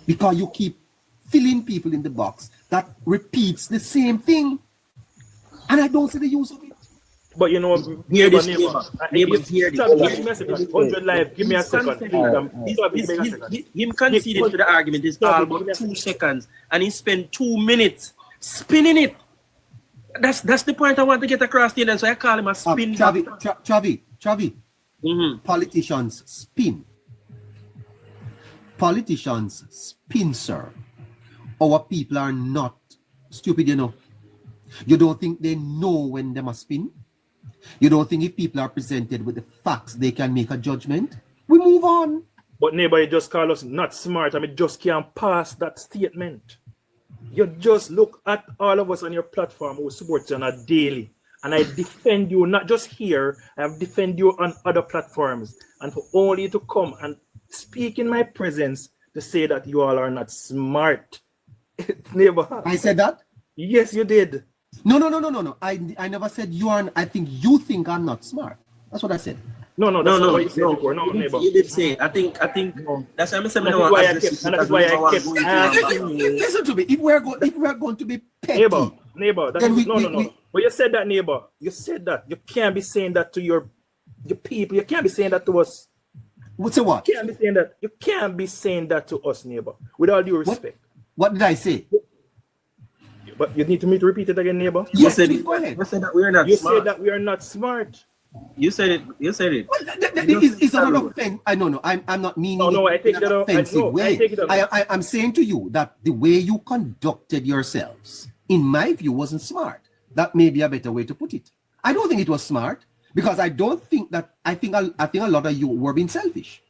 because you keep filling people in the box that repeats the same thing. And I don't see the use of it. But you know, Hear this, neighbor. neighbor, hear this. Give me a second. 100 live. Give me a second. Him conceded to the argument is all about 2 seconds, and he spent 2 minutes spinning it. That's the point I want to get across here. And so I call him a spin. Chavi. Politicians spin. Politicians spin, sir. Our people are not stupid, you know. You don't think they know when they must spin? You don't think if people are presented with the facts, they can make a judgment? We move on. But neighbor, you just call us not smart. I mean, just can't pass that statement. You just look at all of us on your platform who support you on a daily. And I defend you, not just here, I defend you on other platforms. And for only to come and speak in my presence to say that you all are not smart. Neighbor. I said that? Yes, you did. No. I never said you are. I think you think I'm not smart. That's what I said. No. Neighbor. You did say. I think. No. That's why I'm saying. That's why I kept asking you. Listen to me. If we're going to be petty, neighbor. No. But you said that, neighbor. You said that. You can't be saying that to your people. You can't be saying that to us. What's it what? You can't be saying that. You can't be saying that to us, neighbor. With all due respect. What did I say? But you need me to repeat it again, neighbor. Yes, go ahead. You said that we are not smart. You said that we are not smart. You said it. Well, it's not an offense. No. I'm not meaning. No. I take it out. Offensive way. I take it out. I'm saying to you that the way you conducted yourselves, in my view, wasn't smart. That may be a better way to put it. I don't think it was smart because I don't think that. I think a lot of you were being selfish.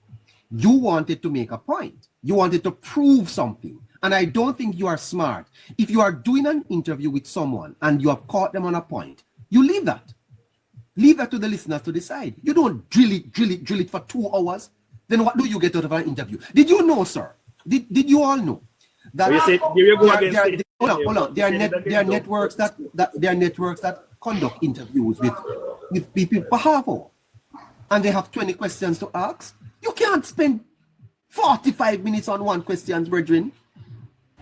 You wanted to make a point. You wanted to prove something. And I don't think you are smart. If you are doing an interview with someone and you have caught them on a point, you leave that. Leave that to the listeners to decide. You don't drill it for 2 hours. Then what do you get out of an interview? Did you know, sir? Did you all know that hold on. There are networks that conduct interviews with people for half hour. And they have 20 questions to ask. You can't spend 45 minutes on one question, brethren.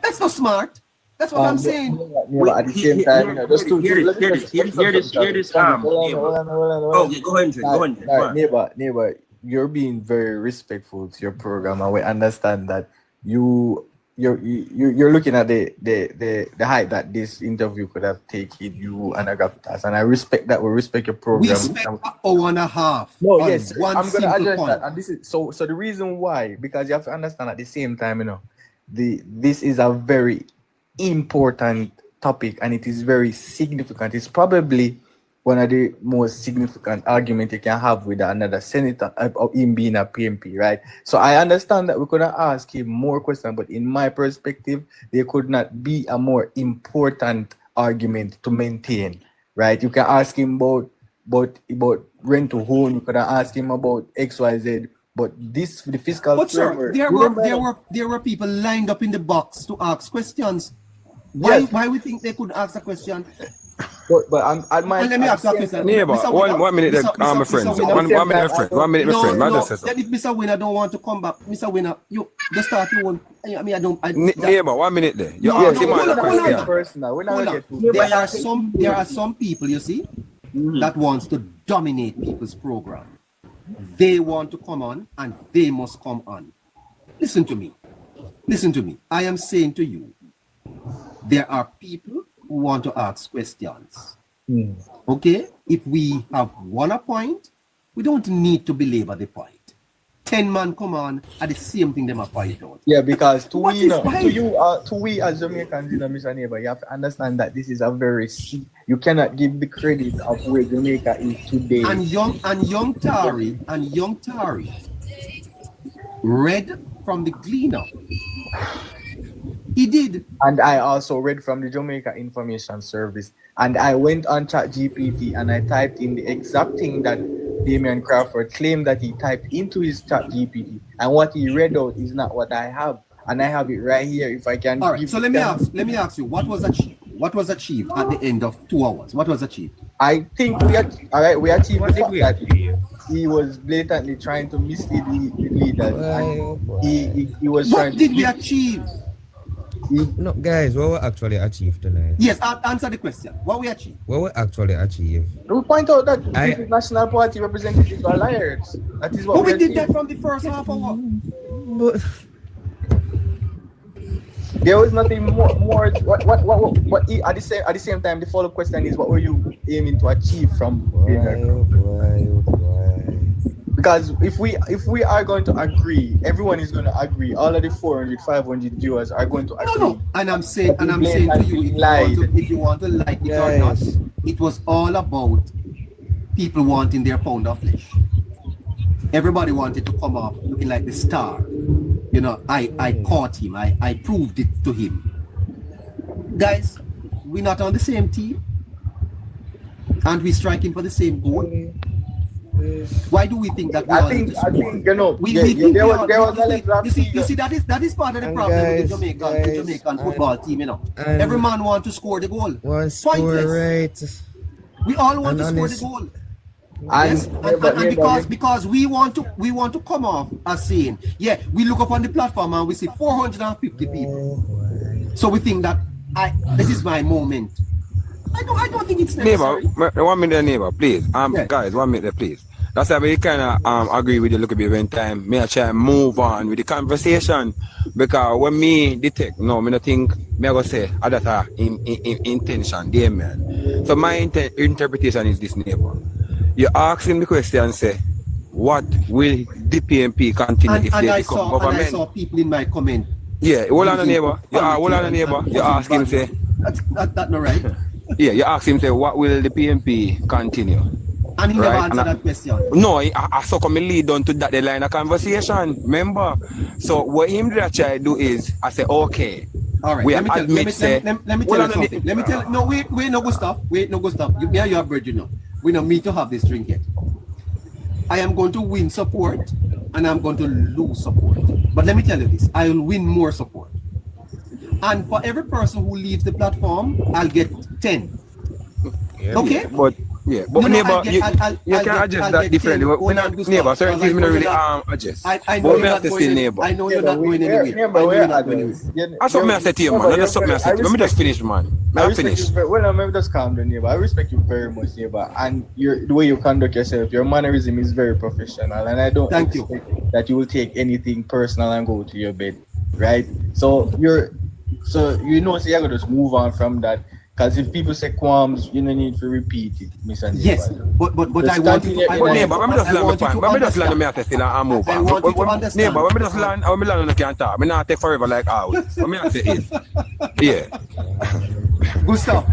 That's not smart. That's what I'm saying. At the same time, just to hear this. Oh, go ahead. Neighbor, you're being very respectful to your program, and we understand that you're looking at the height that this interview could have taken you and Agapitas, and I respect that. We respect your program. We spent an hour and a half. No, yes, I'm going to address that, and this is so the reason why, because you have to understand at the same time, this is a very important topic and it is very significant. It's probably one of the most significant arguments you can have with another senator of him being a PMP, right? So I understand that we could have asked him more questions, but in my perspective, there could not be a more important argument to maintain, right? You can ask him about rent to own, you could have asked him about XYZ. But the fiscal but framework. Sir, there were people lined up in the box to ask questions. Why we think they could ask a question? But let me ask you a question. Neighbor, one minute, my friends. One minute, my friend. If Mr. Winner don't want to come back, Mr. Winner, you just start your own. I mean, I don't. Neighbor, 1 minute there. You ask him a question. There are some people, you see, that wants to dominate people's program. They want to come on and they must come on. Listen to me. I am saying to you, there are people who want to ask questions. Okay? If we have won a point, we don't need to belabor the point. 10 man come on at the same thing them a point out. Yeah, because to we as Jamaicans, Mr. Neighbor, you have to understand that this is a very you cannot give the credit of where Jamaica is today. And young Tari read from the Gleaner. He did. And I also read from the Jamaica Information Service. And I went on ChatGPT and I typed in the exact thing that Damian Crawford claimed that he typed into his ChatGPT. And what he read out is not what I have. And I have it right here if I can. All right, so let me ask you, what was achieved? What was achieved at the end of 2 hours? What was achieved? I think we achieved the fact that he was blatantly trying to mislead the leaders. And he was What trying did to we achieve? No, guys, what we actually achieved tonight? Yes, answer the question. What we achieved? What we actually achieved? We point out that the National Party representatives are liars. That is what But we did achieved. that from the first half hour. But There was nothing more. What at the same time, the follow-up question is, what were you aiming to achieve from? Because if we are going to agree, everyone is going to agree. All of the 400, 500 viewers are going to agree. No. And I'm saying to you, if you want to like it or not, it was all about people wanting their pound of flesh. Everybody wanted to come off looking like the star. You know, I caught him. I proved it to him. Guys, we're not on the same team. And we're striking for the same goal. Why do we think that we I think you know. You see that is part of the problem with the Jamaican football team, you know. Every man wants to score the goal. One score, right? We all want to score the goal. And because we want to come off as saying, yeah, we look up on the platform and we see 450 people. So we think that this is my moment. I don't think it's necessary. Neighbor, 1 minute, neighbor, please. Guys, 1 minute, please. That's why we kind of agree with you a little bit when time. Me I try and move on with the conversation because when me detect, me I think me I go say that intention, there man. So my interpretation is this, neighbor. You ask him the question and say, what will the PNP continue if they become government? And I saw people in my comment. Yeah, hold on, neighbor. You ask him say. That's not right. Yeah, you ask him say, what will the PNP continue? And he never answered that question. No, I saw come lead on to that line of conversation. Remember? So what him that try do is I say, okay. All right. Let me tell you something. Let me tell you. No, wait, no good stuff. You have bread, you know. We don't need to have this drink yet. I am going to win support and I'm going to lose support. But let me tell you this, I will win more support. And for every person who leaves the platform, I'll get 10. Yeah. Okay? But neighbor, you can adjust that differently. Neighbor, certain things me not really adjust. I know you're not going anywhere. That's what I said to you, man. That's what I said. Let me just finish, man. Let me finish. Well, maybe just calm down, neighbor. I respect you very much, neighbor. And the way you conduct yourself, your mannerism is very professional. And I don't expect that you will take anything personal and go to your bed, right? So you're going to just move on from that. Because if people say qualms, you don't need to repeat it, Mr. Neighbor. Yes, but I want you to neighbor, let me just land me after still and move on. I want you to understand. Neighbor, let me just land, I don't can talk. I not take forever like hours. What me I say is, yeah. Gustav.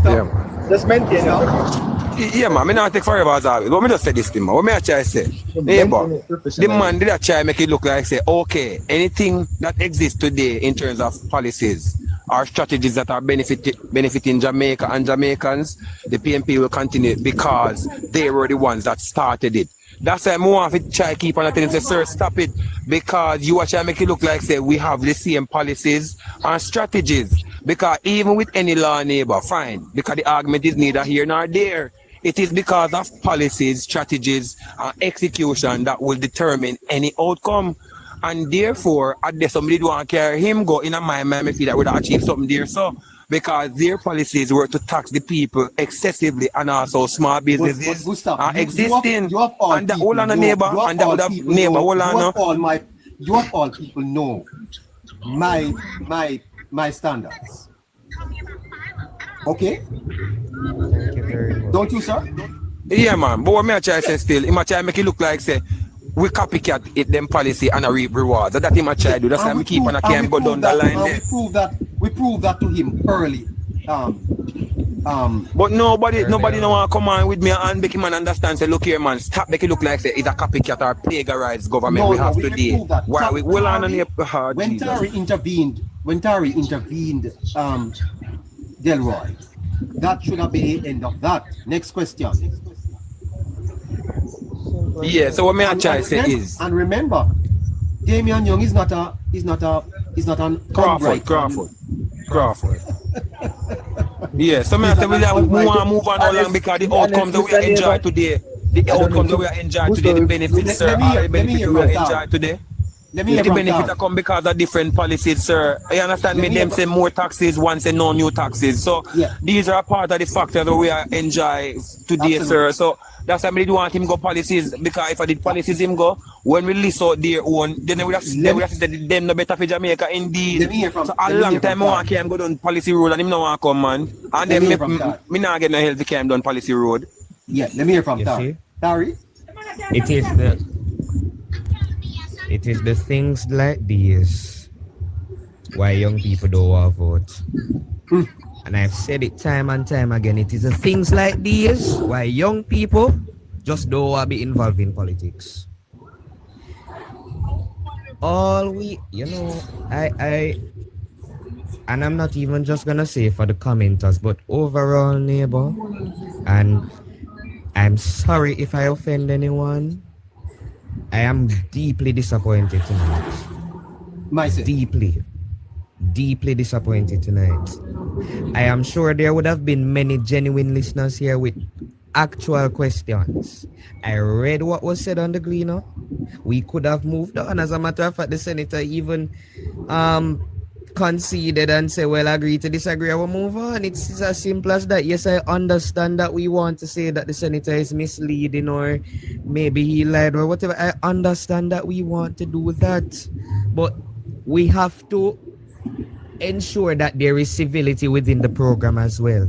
Yeah, just maintain it. Yeah, man, I not take forever as always. What me just say this thing, man. What me I try to say? Neighbor, the man did I try make it look like say, okay, anything that exists today in terms of policies or strategies that are benefiting Jamaica and Jamaicans, the PNP will continue because they were the ones that started it. That's why I want to try to keep on telling say, sir, stop it, because you are trying to make it look like say we have the same policies and strategies. Because even with any law, neighbor, fine, because the argument is neither here nor there. It is because of policies, strategies, and execution that will determine any outcome. And therefore, at somebody do want to carry him go in a mind, I feel that would achieve something there. So, because their policies were to tax the people excessively and also small businesses are existing. And that all on a neighbor, and that would have neighbor, all on you of all people know my standards. Okay? Thank you very much. Don't you, sir? Yeah, man. But what me I try to say still, he might try to make it look like say we copycat it them policy and a reap rewards. That he might try to do. That's why we keep on a camp go down the line there. We prove that to him early. But nobody no want to come on with me and make him understand. Say, look here, man, stop make it look like say it's a copycat or plagiarized government we have today. Why we will on when Tari intervened, Delroy, that should have been the end of that. Next question. Yeah, so what me I try to say is, and remember, Damian Young is not an Crawford. Yeah, so I say we want to move on along because the outcomes that we are enjoying today, the outcomes that we are enjoying today, the benefits, sir, are the benefits we are enjoying today. Let me hear The from benefits Tara. are come because of different policies, sir. You understand me? Them say more taxes, one say no new taxes. So Yeah. these are part of the factors that we are enjoying today, Absolutely. sir. So that's why I don't want him go policies, because if I did policies him go, when we list out their own, then we would have said them no better for Jamaica indeed. Let me hear from- So a let me long hear time from I want him go down policy road and him no want come, man. And Let me hear then from Tara. me not get no help to him down policy road. Yeah, let me hear from You Tara. see? Tari? It is the things like these why young people don't want to vote. And I've said it time and time again. It is the things like these why young people just don't want to be involved in politics. All we, and I'm not even just gonna say for the commenters, but overall, neighbor, and I'm sorry if I offend anyone. I am deeply disappointed tonight. Myself. Deeply disappointed tonight. I am sure there would have been many genuine listeners here with actual questions. I read what was said on the Gleaner. We could have moved on. As a matter of fact, the senator even conceded and said, well, agree to disagree, I will move on. It's as simple as that. Yes, I understand that we want to say that the senator is misleading or maybe he lied or whatever. I understand that we want to do that. But we have to ensure that there is civility within the program as well.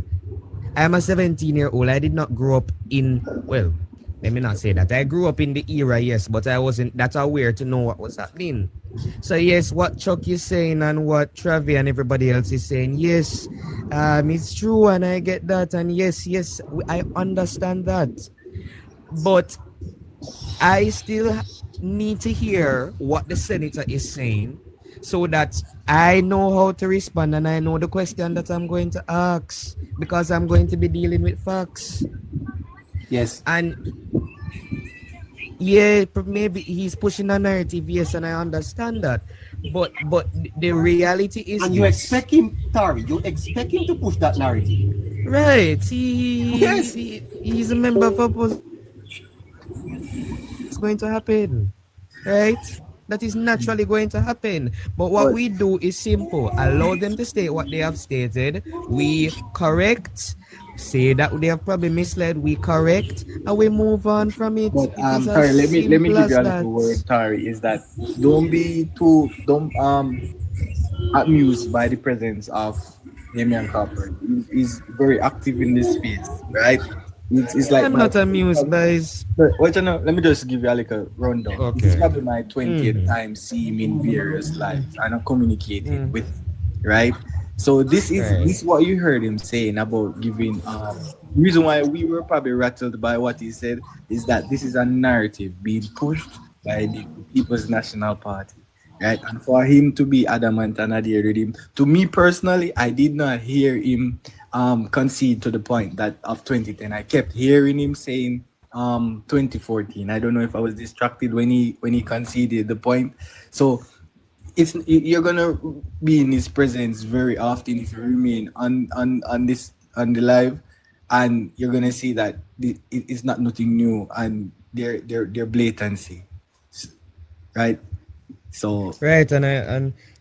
I'm a 17-year-old. I did not grow up in, well, let me not say that. I grew up in the era, yes, but I wasn't that aware to know what was happening. So yes, what Chuck is saying and what Travi and everybody else is saying, yes, it's true and I get that. And yes, I understand that. But I still need to hear what the senator is saying so that I know how to respond and I know the question that I'm going to ask because I'm going to be dealing with facts. Yes. And yeah, maybe he's pushing a narrative, yes, and I understand that. But the reality is, And you expect him, Tari, you expect him to push that narrative. right? Yes. He's a member of opposition. It's going to happen, right? That is naturally going to happen. But what we do is simple. Allow them to state what they have stated. We correct. Say that they have probably misled. We correct, and we move on from it. But It is Tari, as let me give simple you as a that. little word, Tari, is that don't amused by the presence of Damian Copper. He's very active in this space, right? It's like I'm not amused by his. But let me just give you a little rundown. Okay. It's probably my 20th time seeing him in various lives and I'm communicating with him, right? So this is what you heard him saying about giving the reason why we were probably rattled by what he said is that this is a narrative being pushed by the People's National Party. Right, and for him to be adamant and adhere with him, to me personally, I did not hear him concede to the point that of 2010. I kept hearing him saying 2014. I don't know if I was distracted when he conceded the point. So you're gonna be in his presence very often if you remain on the live, and you're gonna see that it's not nothing new and their blatancy, right? So Right, and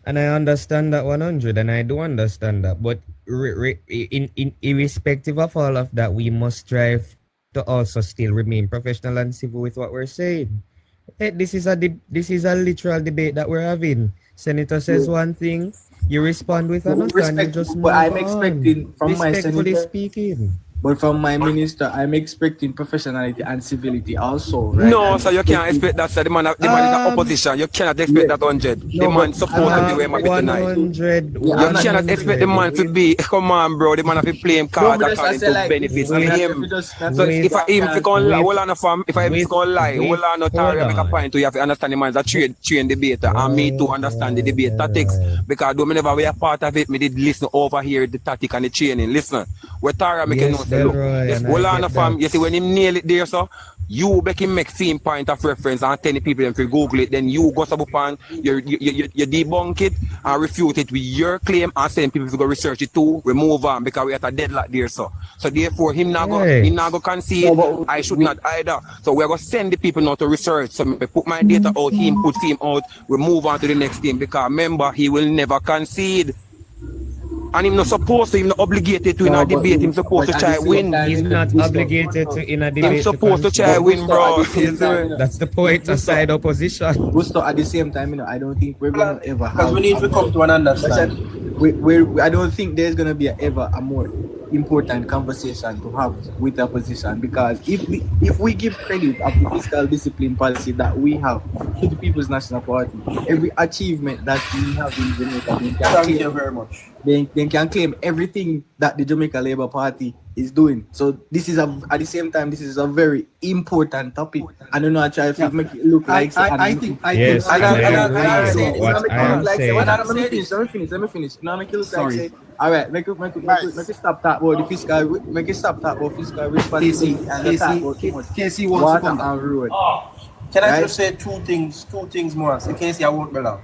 I understand that 100, and I do understand that. But in irrespective of all of that, we must strive to also still remain professional and civil with what we're saying. Hey, this is a literal debate that we're having. Senator says one thing, you respond with another, and you just move but I'm on. expecting from my Respectfully senator, speaking. but from my minister, I'm expecting professionality and civility also, right? No, so you can't expect that. So the man is the opposition. You cannot expect that 100. The man supposed to be where man be tonight. 100. You cannot expect the man to be. Come on, bro. The man have to play him cards according to benefits for him. So if I even if hold on a farm, if I even lie, hold on no Taria make a point to you have to understand the man is a train debater and me to understand the debate tactics because though me never were a part of it, me did listen over here the tactic and the training. Listen, where Taria make a note say look, just hold on a farm. You see when him nail it there, so You make him make same point of reference and tell the people them to Google it, then you go up and you debunk it and refute it with your claim and send people to go research it too, remove on because we at a deadlock there, so therefore him not go concede, I should not either. So we're gonna send the people now to research. So I put my data out, him put him out, we move on to the next thing because remember he will never concede. And he's not supposed to, he's not obligated to in a debate, he's supposed to try win. He's not obligated to in a debate. He's supposed to try win, bro. That's the point, a side opposition. Gusto, at the same time, I don't think we're gonna ever have. Because we need to come to an understanding. I don't think there's gonna be ever a more important conversation to have with the opposition, because if we give credit of the fiscal discipline policy that we have to the People's National Party, every achievement that we have in Jamaica, Thank you very much. They can claim everything that the Jamaica Labour Party is doing. So this is at the same time, this is a very important topic. I don't know, I try to make it look like I think let me finish. Now make it look like say, all right, make it stop that about the fiscal, make it stop that about fiscal responsibility and talk about too much Casey wants to come water and road. Can I just say two things more? In case I won't belong.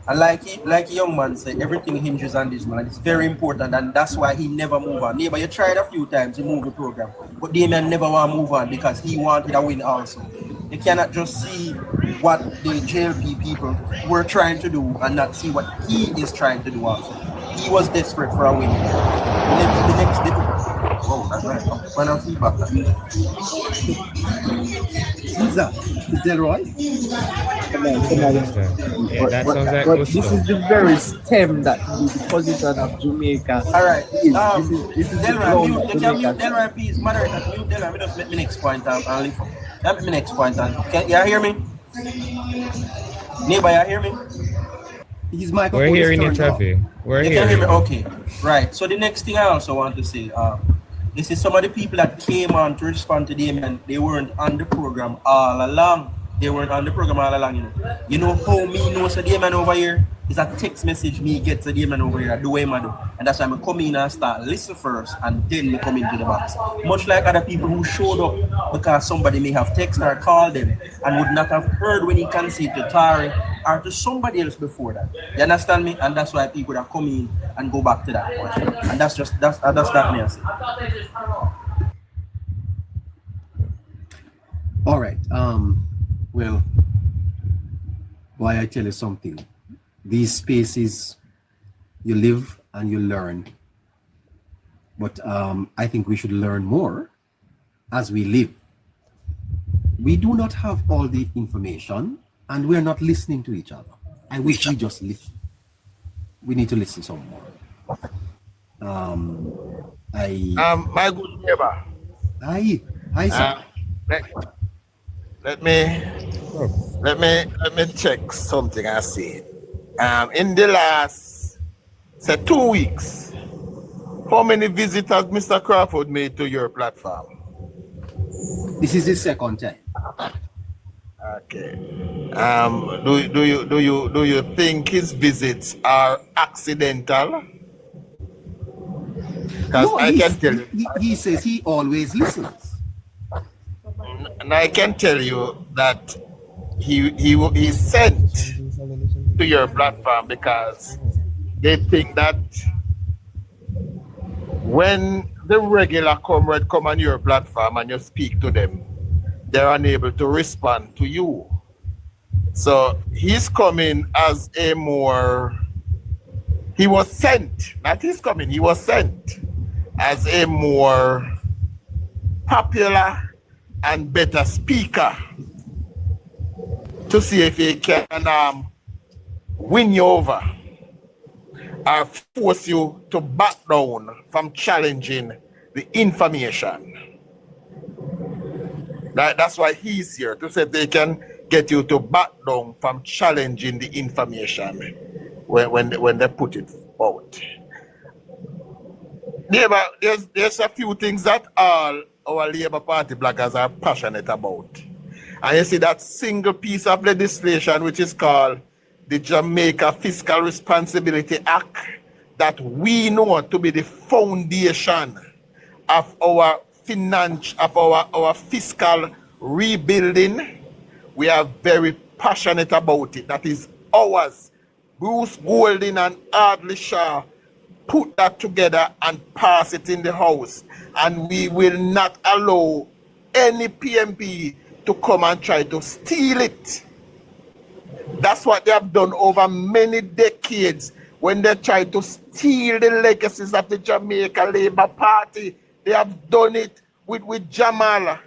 And like a young man said, everything hinges on this man. It's very important, and that's why he never move on. Neighbor, you tried a few times to move the program, but Damien never want to move on because he wanted a win also. You cannot just see what the JLP people were trying to do and not see what he is trying to do also. He was desperate for a win. The next oh, that's right. When I'm feedback. Who's that? Is Delroy? Yeah, that sounds like but this is the very stem that the position of Jamaica. All right. This is Delroy, you can mute Delroy, please. Moderator, mute Delroy. Just let me next point and leave. Let me next point. Can you hear me? Neighbor, you hear me? His microphone We're hearing is you, turned off. Traffic. We're You hearing can hear me? you. Okay. Right. So the next thing I also want to say, this is some of the people that came on to respond to Damien. They weren't on the program all along. You know how me know so Damien over here? It's a text message me get to Damien over here, the way I do. And that's why I come in and start listen first and then me come into the box. Much like other people who showed up because somebody may have texted or called them and would not have heard when he conceded to Tari or to somebody else before that. You understand me? And that's why people that come in and go back to that question. And that's that me I say. All right. Well, why I tell you something. These spaces, you live and you learn. But I think we should learn more as we live. We do not have all the information and we're not listening to each other. I wish we just listen. We need to listen some more. My good neighbor. Hi, sir. Let me check something I see. In the last, say 2 weeks, how many visitors Mr. Crawford made to your platform? This is the second time. Okay. Do you think his visits are accidental? Because No, I can tell you. he says he always listens. And I can tell you that he sent to your platform because they think that when the regular comrade come on your platform and you speak to them, they're unable to respond to you. So he's coming as a more, he was sent, not he's coming, he was sent as a more popular and better speaker to see if he can win you over or force you to back down from challenging the information. That's why he's here, to say they can get you to back down from challenging the information when they put it out. Yeah, but there's a few things that all our Labour Party bloggers are passionate about. And you see that single piece of legislation which is called the Jamaica Fiscal Responsibility Act, that we know to be the foundation of our our fiscal rebuilding. We are very passionate about it. That is ours. Bruce Golding and Ardley Shaw put that together and pass it in the House. And we will not allow any PMP to come and try to steal it. That's what they have done over many decades when they try to steal the legacies of the Jamaica Labour Party. They have done it with Jamal.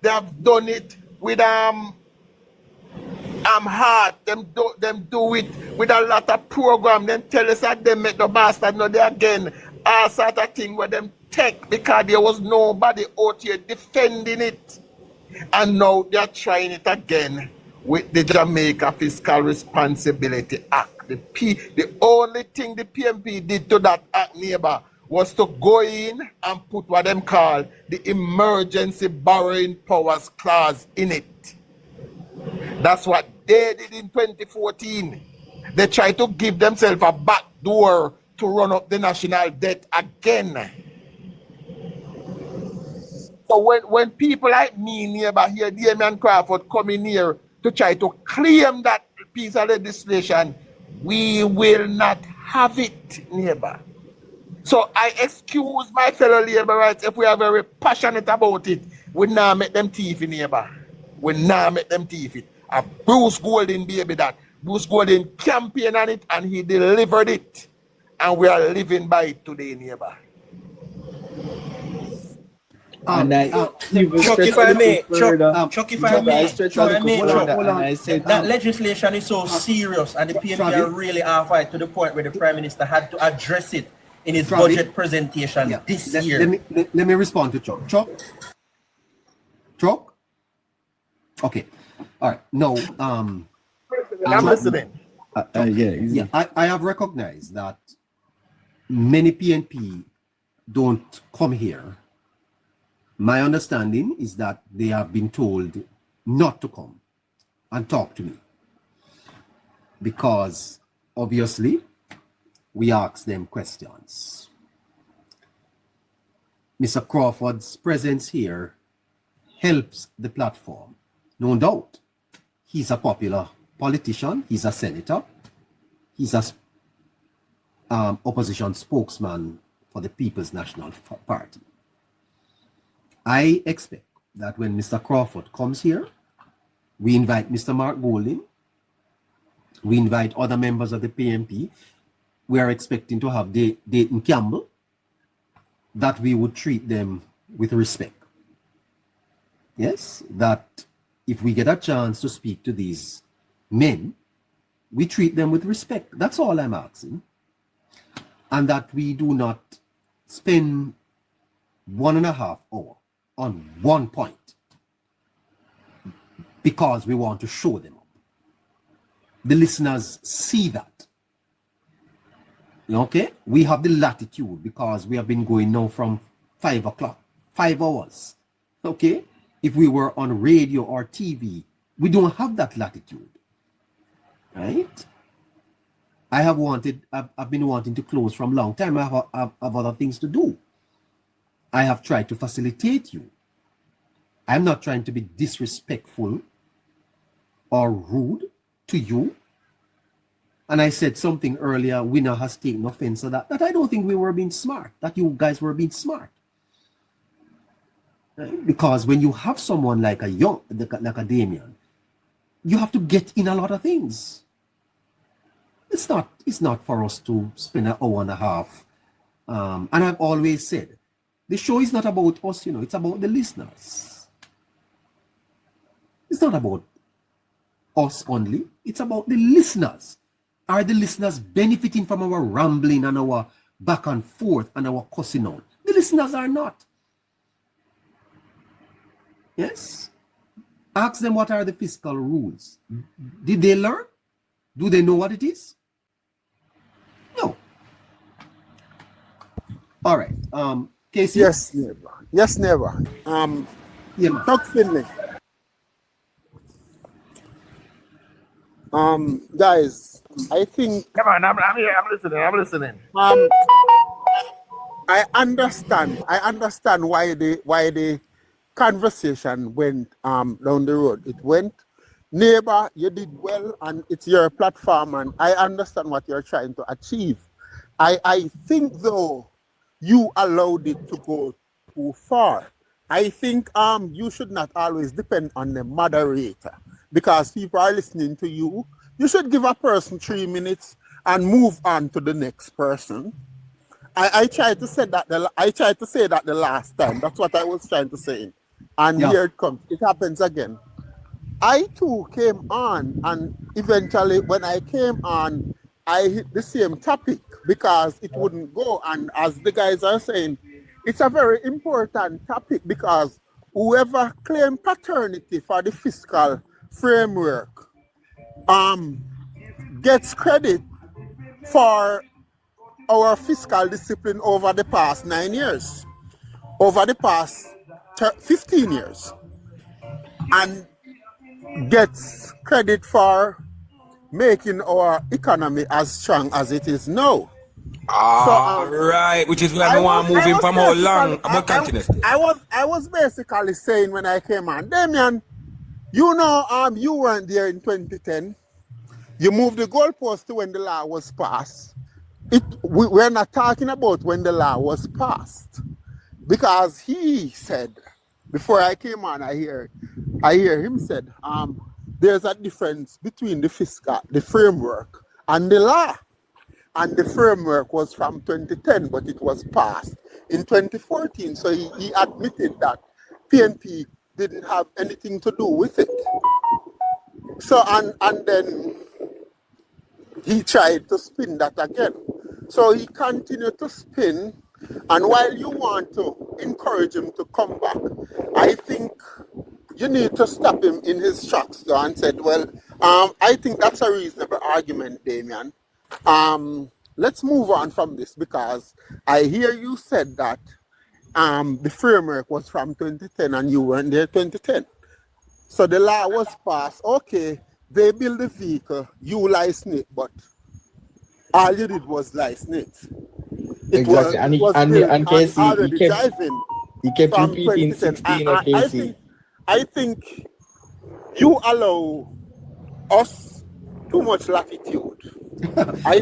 They have done it with Hart. Them do it with a lot of program. Then tell us that they make the bastard know they again. All sort of thing where them take because there was nobody out here defending it. And now they are trying it again with the Jamaica Fiscal Responsibility Act. The only thing the PMP did to that act, neighbor, was to go in and put what them call the emergency borrowing powers clause in it. That's what they did in 2014. They tried to give themselves a back door to run up the national debt again. So when people like me, neighbor, here, Damian Crawford, come in here to try to claim that piece of legislation, we will not have it, neighbor. So I excuse my fellow laborers if we are very passionate about it. We now make them thief, neighbor. We now make them thief it. Bruce Golding, baby, that. Bruce Golding campaigned on it and he delivered it. And we are living by it today, neighbor. And Chuck, if I may, that legislation is so serious and the PMP are really off it to the point where the Prime Minister had to address it in his budget presentation this year. Let me respond to Chuck. Chuck? Okay. All right. No. I'm listening. I have recognized that many PNP don't come here. My understanding is that they have been told not to come and talk to me because obviously we ask them questions. Mr. Crawford's presence here helps the platform, no doubt. He's a popular politician, he's a senator, he's a opposition spokesman for the People's National Party. I expect that when Mr. Crawford comes here, we invite Mr. Mark Golding, we invite other members of the PMP. We are expecting to have Dayton Campbell, that we would treat them with respect. Yes, that if we get a chance to speak to these men, we treat them with respect. That's all I'm asking. And that we do not spend 1.5 hours on one point because we want to show them up. The listeners see that. Okay? We have the latitude because we have been going now from 5 o'clock, 5 hours. Okay? If we were on radio or TV, we don't have that latitude. Right? I've been wanting to close from a long time. I have other things to do. I have tried to facilitate you. I'm not trying to be disrespectful or rude to you. And I said something earlier, Winner has taken offense to that I don't think we were being smart, that you guys were being smart. Right? Because when you have someone like a Damian, you have to get in a lot of things. It's not for us to spend 1.5 hours. And I've always said, the show is not about us, it's about the listeners. It's not about us only, it's about the listeners. Are the listeners benefiting from our rambling and our back and forth and our cussing out? The listeners are not. Yes? Ask them what are the fiscal rules. Did they learn? Do they know what it is? No. All right. Casey? Yes, neighbor. Yes, neighbor. Doug Finley. Guys, I think. Come on, I'm here. I'm listening. I understand why the conversation went down the road. It went. Neighbor, you did well, and it's your platform, and I understand what you're trying to achieve. I think though you allowed it to go too far. I think you should not always depend on the moderator, because people are listening to you. You should give a person 3 minutes and move on to the next person. I tried to say that the last time. That's what I was trying to say. And here it comes. It happens again. I too came on, and eventually when I came on, I hit the same topic because it wouldn't go. And as the guys are saying, it's a very important topic because whoever claimed paternity for the fiscal framework gets credit for our fiscal discipline over the past 9 years, over the past 15 years, and gets credit for making our economy as strong as it is now. Right, which is why I want to move him from how long. I was basically saying when I came on, Damien, you know, you weren't there in 2010. You moved the goalpost to when the law was passed. We're not talking about when the law was passed, because he said, before I came on, I hear him said, there's a difference between the framework and the law. And the framework was from 2010, but it was passed in 2014. So he admitted that PNP didn't have anything to do with it. So, and then he tried to spin that again. So he continued to spin. And while you want to encourage him to come back, I think you need to stop him in his tracks though, and said, well, I think that's a reasonable argument, Damien. Let's move on from this, because I hear you said that the framework was from 2010 and you weren't there 2010. So the law was passed. Okay, they built the vehicle, you license it, but all you did was license it. Exactly. And Casey, he kept repeating 16 or Casey. I think you allow us too much latitude. I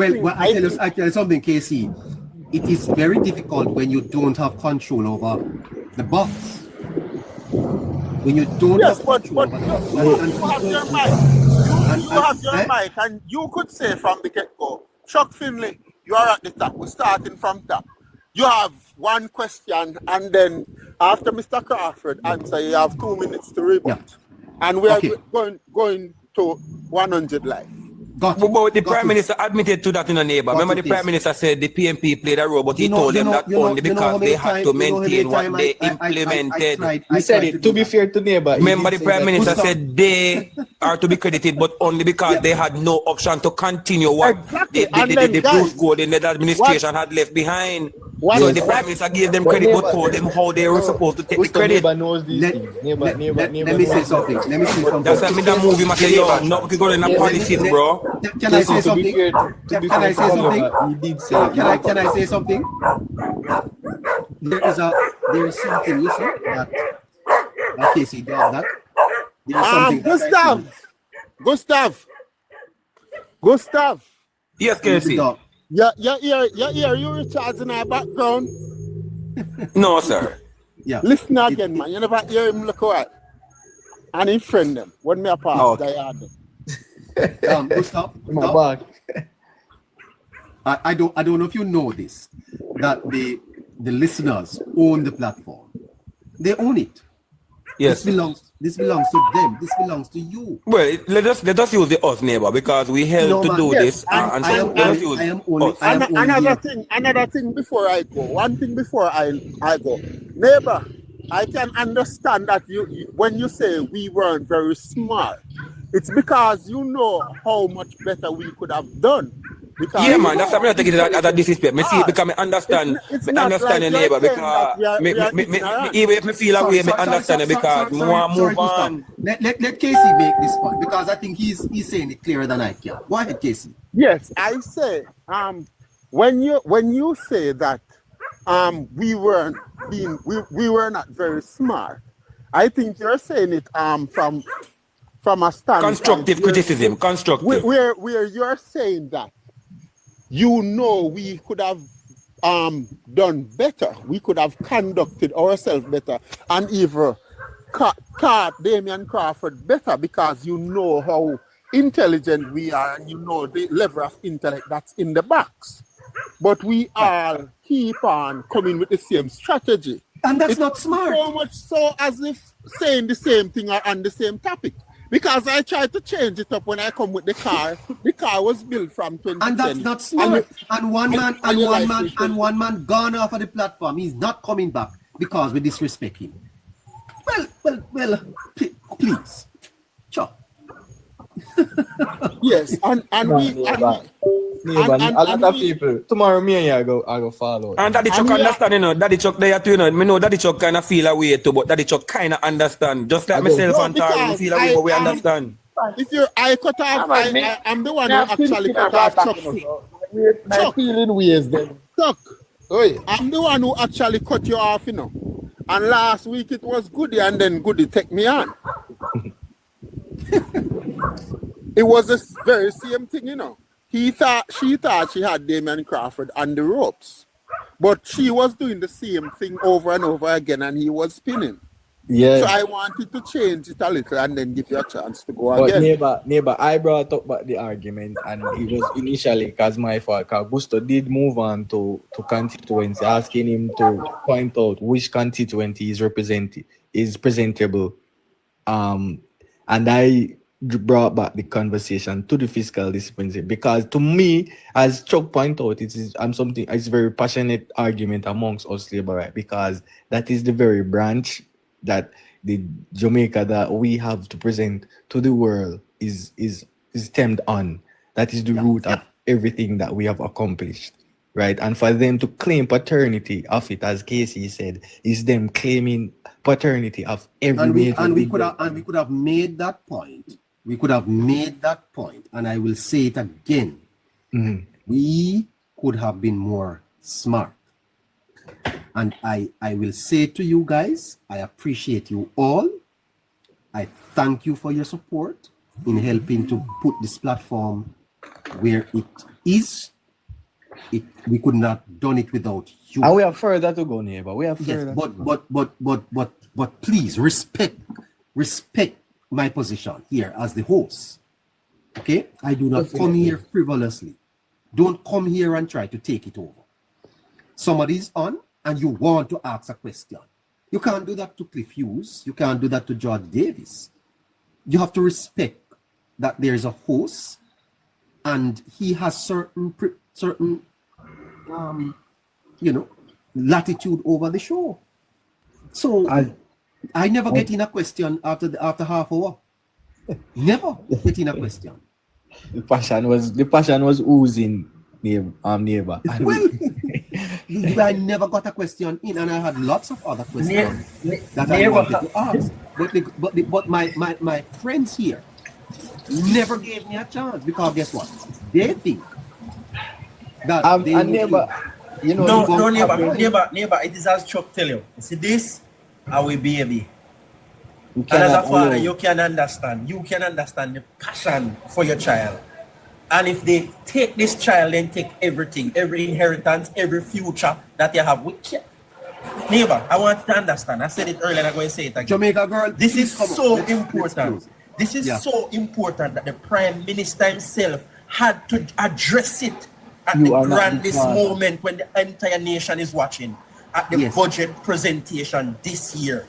tell you something, Casey. It is very difficult when you don't have control over the box. When you don't have control over the box. You have your mic, and you could say from the get-go, Chuck Finley, you are at the top. We're starting from top. You have one question, and then after Mr. Crawford answer, you have 2 minutes to rebut. Yeah. And we are going to 100 live. But the Prime Minister admitted to that in a neighbor. Remember the Prime Minister said the PNP played a role, but he told them that only because they had to maintain what they implemented. He said it, to be fair to neighbor. Remember the Prime Minister said they are to be credited, but only because they had no option to continue what the Bruce Gold in the administration had left behind. So the Prime Minister gave them credit, but told them how they were supposed to take the credit. Let me say something. That's why I'm moving my say, yo, no, we go in a politics, bro. Can I say something? Can I say something? He did say. Can I say something? There is something. Listen, that Casey does that. There is something. Gustav. Yes, Casey. You Richards in our background? No, sir. Yeah. Listen again, man. You never hear him look right. And he friend them. When me a pass, they are them. Gustav, I don't know if you know this, that the listeners own the platform. They own it. Yes. This belongs to them. This belongs to you. Well, let us use the us neighbor, because we help to do this. Another thing before I go. One thing before I go. Neighbor, I can understand that when you say we weren't very smart, it's because you know how much better we could have done. Because yeah, man, that's why I'm not taking it as a disrespect. Me see it because I understand the neighbor, because even if I feel that way, I understand it, because I want to move on. Let Casey make this point, because I think he's saying it clearer than I can. Go ahead, Casey. Yes, I say when you say that we we were not very smart. I think you're saying it from a standpoint. Constructive criticism. Constructive. Where you're saying that we could have done better. We could have conducted ourselves better and even caught Damian Crawford better because you know how intelligent we are and you know the level of intellect that's in the box. But we all keep on coming with the same strategy. And that's not smart. So much so as if saying the same thing or on the same topic. Because I tried to change it up when I come with the car. The car was built from 2010. And that's not smart. And one man gone off of the platform. He's not coming back because we disrespect him. Well, please. Sure. Yes, and a lot of people. Tomorrow, me and you I go follow. And Daddy Chuck understand, you know. Daddy Chuck there too, you know. Me know Daddy Chuck kind of feel a way too, but Daddy Chuck kind of understand. Just like myself and Tari, we feel a way, but we understand. If I cut off, I'm the one who actually cut off Chuck. My feeling ways then. Chuck, I'm the one who actually cut you off, you know. And last week it was Goody, and then Goody take me on. It was the very same thing, you know. She thought she had Damian Crawford on the ropes, but she was doing the same thing over and over again, and he was spinning. Yeah. So I wanted to change it a little and then give you a chance to go but again. Neighbor, I brought up about the argument, and it was initially because my fault. Because Gusto did move on to constituency, asking him to point out which constituency is presentable. And I brought back the conversation to the fiscal discipline because to me, as Chuck pointed out, it's a very passionate argument amongst us labor, right? Because that is the very branch that the Jamaica that we have to present to the world is stemmed on. That is the root of everything that we have accomplished, right? And for them to claim paternity of it, as Casey said, is them claiming paternity of every we could have made that point. We could have made that point, and I will say it again. Mm-hmm. We could have been more smart. And I will say to you guys, I appreciate you all. I thank you for your support in helping to put this platform where it is. We could not have done it without you. And we have further to go, neighbor. We have further. Yes, but please respect my position here as the host. Okay? I do not come here frivolously. Don't come here and try to take it over. Somebody's on and you want to ask a question. You can't do that to Cliff Hughes. You can't do that to George Davis. You have to respect that there's a host and he has certain latitude over the show. So I never get in a question after half hour. Never get in a question. The passion was oozing, neighbor. Well, I never got a question in, and I had lots of other questions that I wanted to ask. But my friends here never gave me a chance because guess what? They think that they neighbor. You know, no, neighbor, it is as Chuck tell you. You see this, our baby. And as a father, you can understand the passion for your child. And if they take this child, then take everything, every inheritance, every future that you have with you. Neighbor, I want you to understand. I said it earlier, and I'm going to say it again. Jamaica girl, this is so important. This is so important that the Prime Minister himself had to address it at the grandest moment when the entire nation is watching at the budget presentation this year.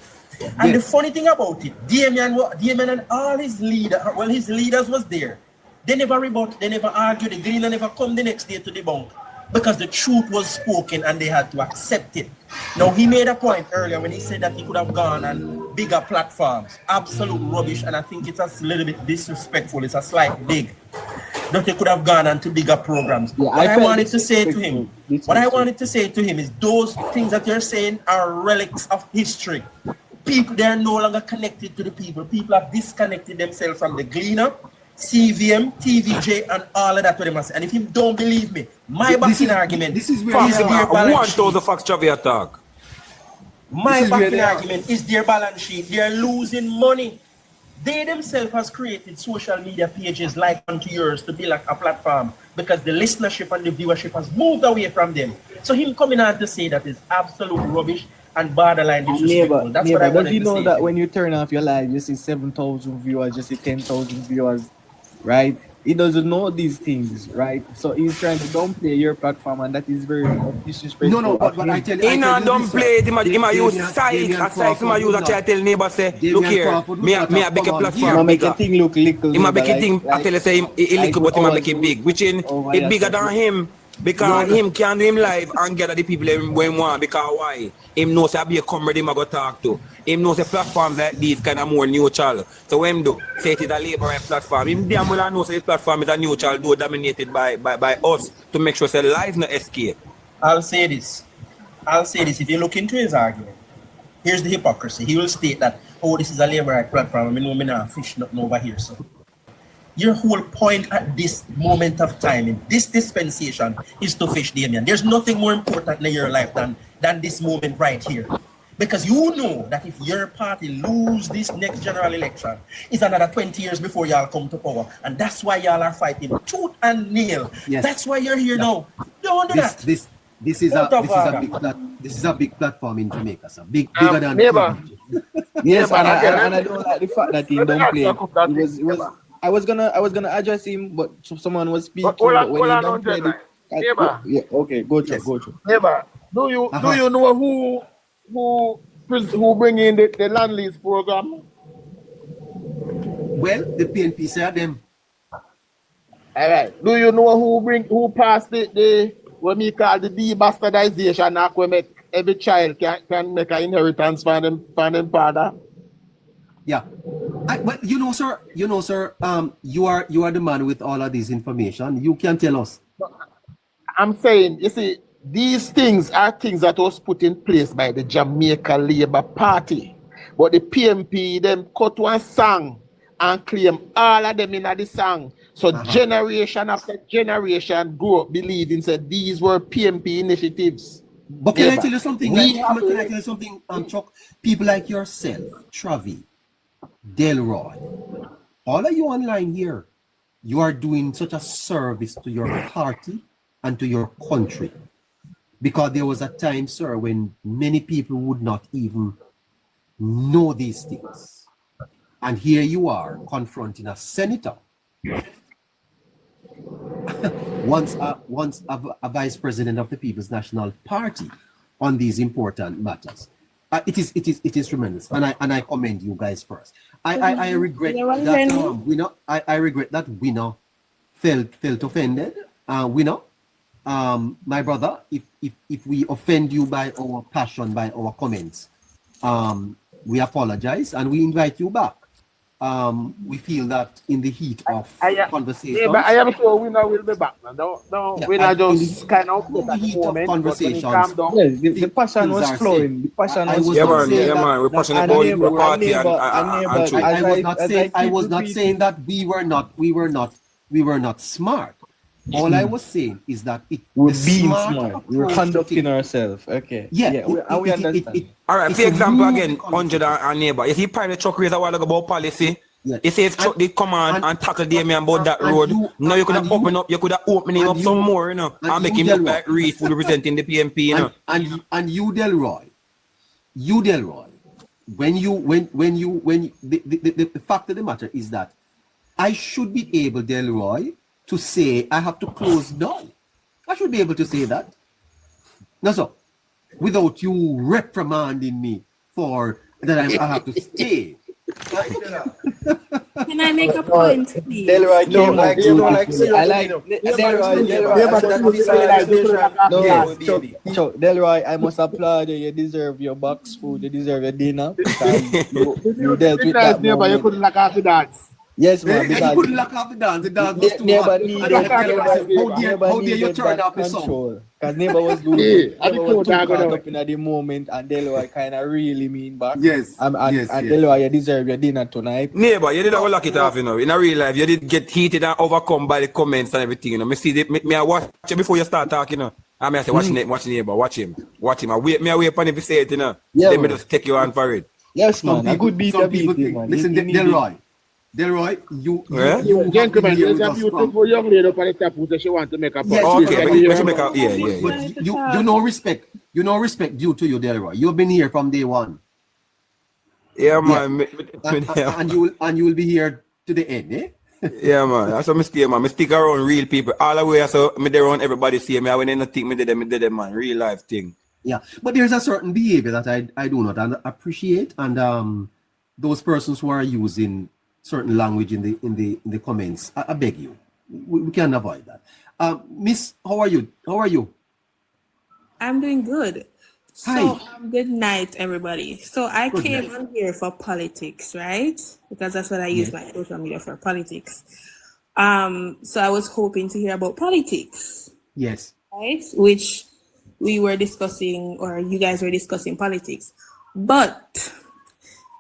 And the funny thing about it, Damian and all his leaders was there. They never rebut, they never argued, the Greener never come the next day to debunk because the truth was spoken and they had to accept it. Now, he made a point earlier when he said that he could have gone on bigger platforms. Absolute rubbish, and I think it's a little bit disrespectful. It's a slight dig. That he could have gone on to bigger programs. Yeah, what I wanted to say to him is those things that you're saying are relics of history. People, they are no longer connected to the people. People have disconnected themselves from the Gleaner, CVM, TVJ, and all of that what they must say. And if you don't believe me, my backing argument this is where is you their are. balance 1,000 sheet. facts Travi attack. My This is where backing they are. argument is their balance sheet. They're losing money. They themselves has created social media pages like unto yours to be like a platform because the listenership and the viewership has moved away from them. So him coming out to say that is absolute rubbish and borderline disrespectful. That's what I wanted does he to know say. that when you turn off your live, you see 7,000 viewers, you see 10,000 viewers, right? He doesn't know these things, right? So he's trying to downplay your platform, and that is very disrespectful. No, but I tell you, He not don't play it. He might use Damian sites. A sites he might Crawford use would a try not- to tell neighbor say, Damian look here, Crawford would me not a have big come on platform here. He make bigger. a thing look little. He might make but a thing, I tell you say he little, but he might make it big, which in over it here, bigger so- than him. Because him can do him live and gather the people when he want. Because why? Him knows I be a comrade him I go talk to. Him knows the platforms like these kind of more neutral. So when him do, say it is a labor right platform. Him damn well knows this platform is a neutral, though dominated by us to make sure say lies no escape. I'll say this. If you look into his argument, here's the hypocrisy. He will state that, oh, this is a labor right platform. I know me not fish nothing over here. So your whole point at this moment of time, in this dispensation, is to fish, Damian. There's nothing more important in your life than this moment right here. Because you know that if your party lose this next general election, it's another 20 years before y'all come to power. And that's why y'all are fighting tooth and nail. Yes. That's why you're here now. Don't do that. This is a big platform in Jamaica, sir. Bigger than neighbor. Yes, Yeah, and but again, I don't like the fact that he don't play. It was. I was gonna address him, but someone was speaking. Hold on, when he hold don't on, play the- neighbor. Yeah, okay, go Yes. through. Neighbor, do you know who bring in the land lease program? Well, the PNP say them. All right. Do you know who passed the what we call the debastardization act where make every child can make an inheritance for them father? Yeah. But you know, sir, you are the man with all of this information. You can tell us. I'm saying, you see, these things are things that was put in place by the Jamaica Labour Party. But the PMP, them cut one song and claim all of them in the song. So generation after generation grew up believing that these were PMP initiatives. But can I Labour. tell you something? Can I tell you something, Chuck? People like yourself, Travi, Delroy, all of you online here, you are doing such a service to your party and to your country. Because there was a time, sir, when many people would not even know these things. And here you are confronting a senator, once a vice president of the People's National Party on these important matters. It is tremendous, and I commend you guys first. I regret that I regret that Winner felt offended. Winner, my brother, if we offend you by our passion, by our comments, we apologize and we invite you back. We feel that in the heat of conversation. Yeah, but I am sure Winner will be back. Winner just kind of in the heat of conversations. Yes, the passion was flowing. The passion was flowing. Yeah, man. We're passionate about the party and truth. I was not saying that we were not smart. All I was saying is that We're being smart. We're conducting ourselves. Okay. Yeah, we understand. All right, for example, again, 100 and neighbor. You see, private truck race a while ago about policy. Yes. You say if truck did come on and tackle Damian about that road, now you could have opened up, you could have opening up some more, you know, and make him look like Reed for representing the PMP, you know. And you, Delroy, when the fact of the matter is that I should be able, Delroy, to say I have to close down. I should be able to say that. No, so without you reprimanding me for that I have to stay. Can I make a point, please? Delroy, I like Delroy, I must applaud you. You deserve your box food. You deserve your dinner. You dealt with that. You couldn't like after that. Yes, man. And you Because couldn't lock off the dance was too neighbor hot. needed, And then how dare you turn off the song? control. Because neighbor was doing neighbor was too caught up in the moment, and Delaware kind of really mean back. Yes. And yes. Delaware, you deserve your dinner tonight. Neighbor, you didn't lock it off, you know. In a real life, you did get heated and overcome by the comments and everything, you know. Me I watch you before you start talking, you know. I mean, I say, watch neighbor, watch him. I wait upon him if you say it, you know. Yeah, Let me man. just take you on for it. Yes, man. A good beat, some people think, man. listen, Delroy, you Gentlemen, there's a beautiful young lady up on the top who says she wants to make a point. Yes, Okay, but we should make a, yeah. But you know respect due to you, Delroy. You've been here from day one. Yeah, man. And you will be here to the end, eh? Yeah, man. That's what I stay, man. I stick around real people. All the way, so me there around everybody see me. I when not think me did them, man. Real life thing. Yeah, but there's a certain behavior that I do not appreciate, and those persons who are using certain language in the comments, I beg you, we can avoid that. Miss, how are you? I'm doing good. So, Hi. good night, everybody. So, I came on here for politics, right? Because that's what I use my social media for, politics. So, I was hoping to hear about politics, Yes. right? Which we were discussing, or you guys were discussing politics. But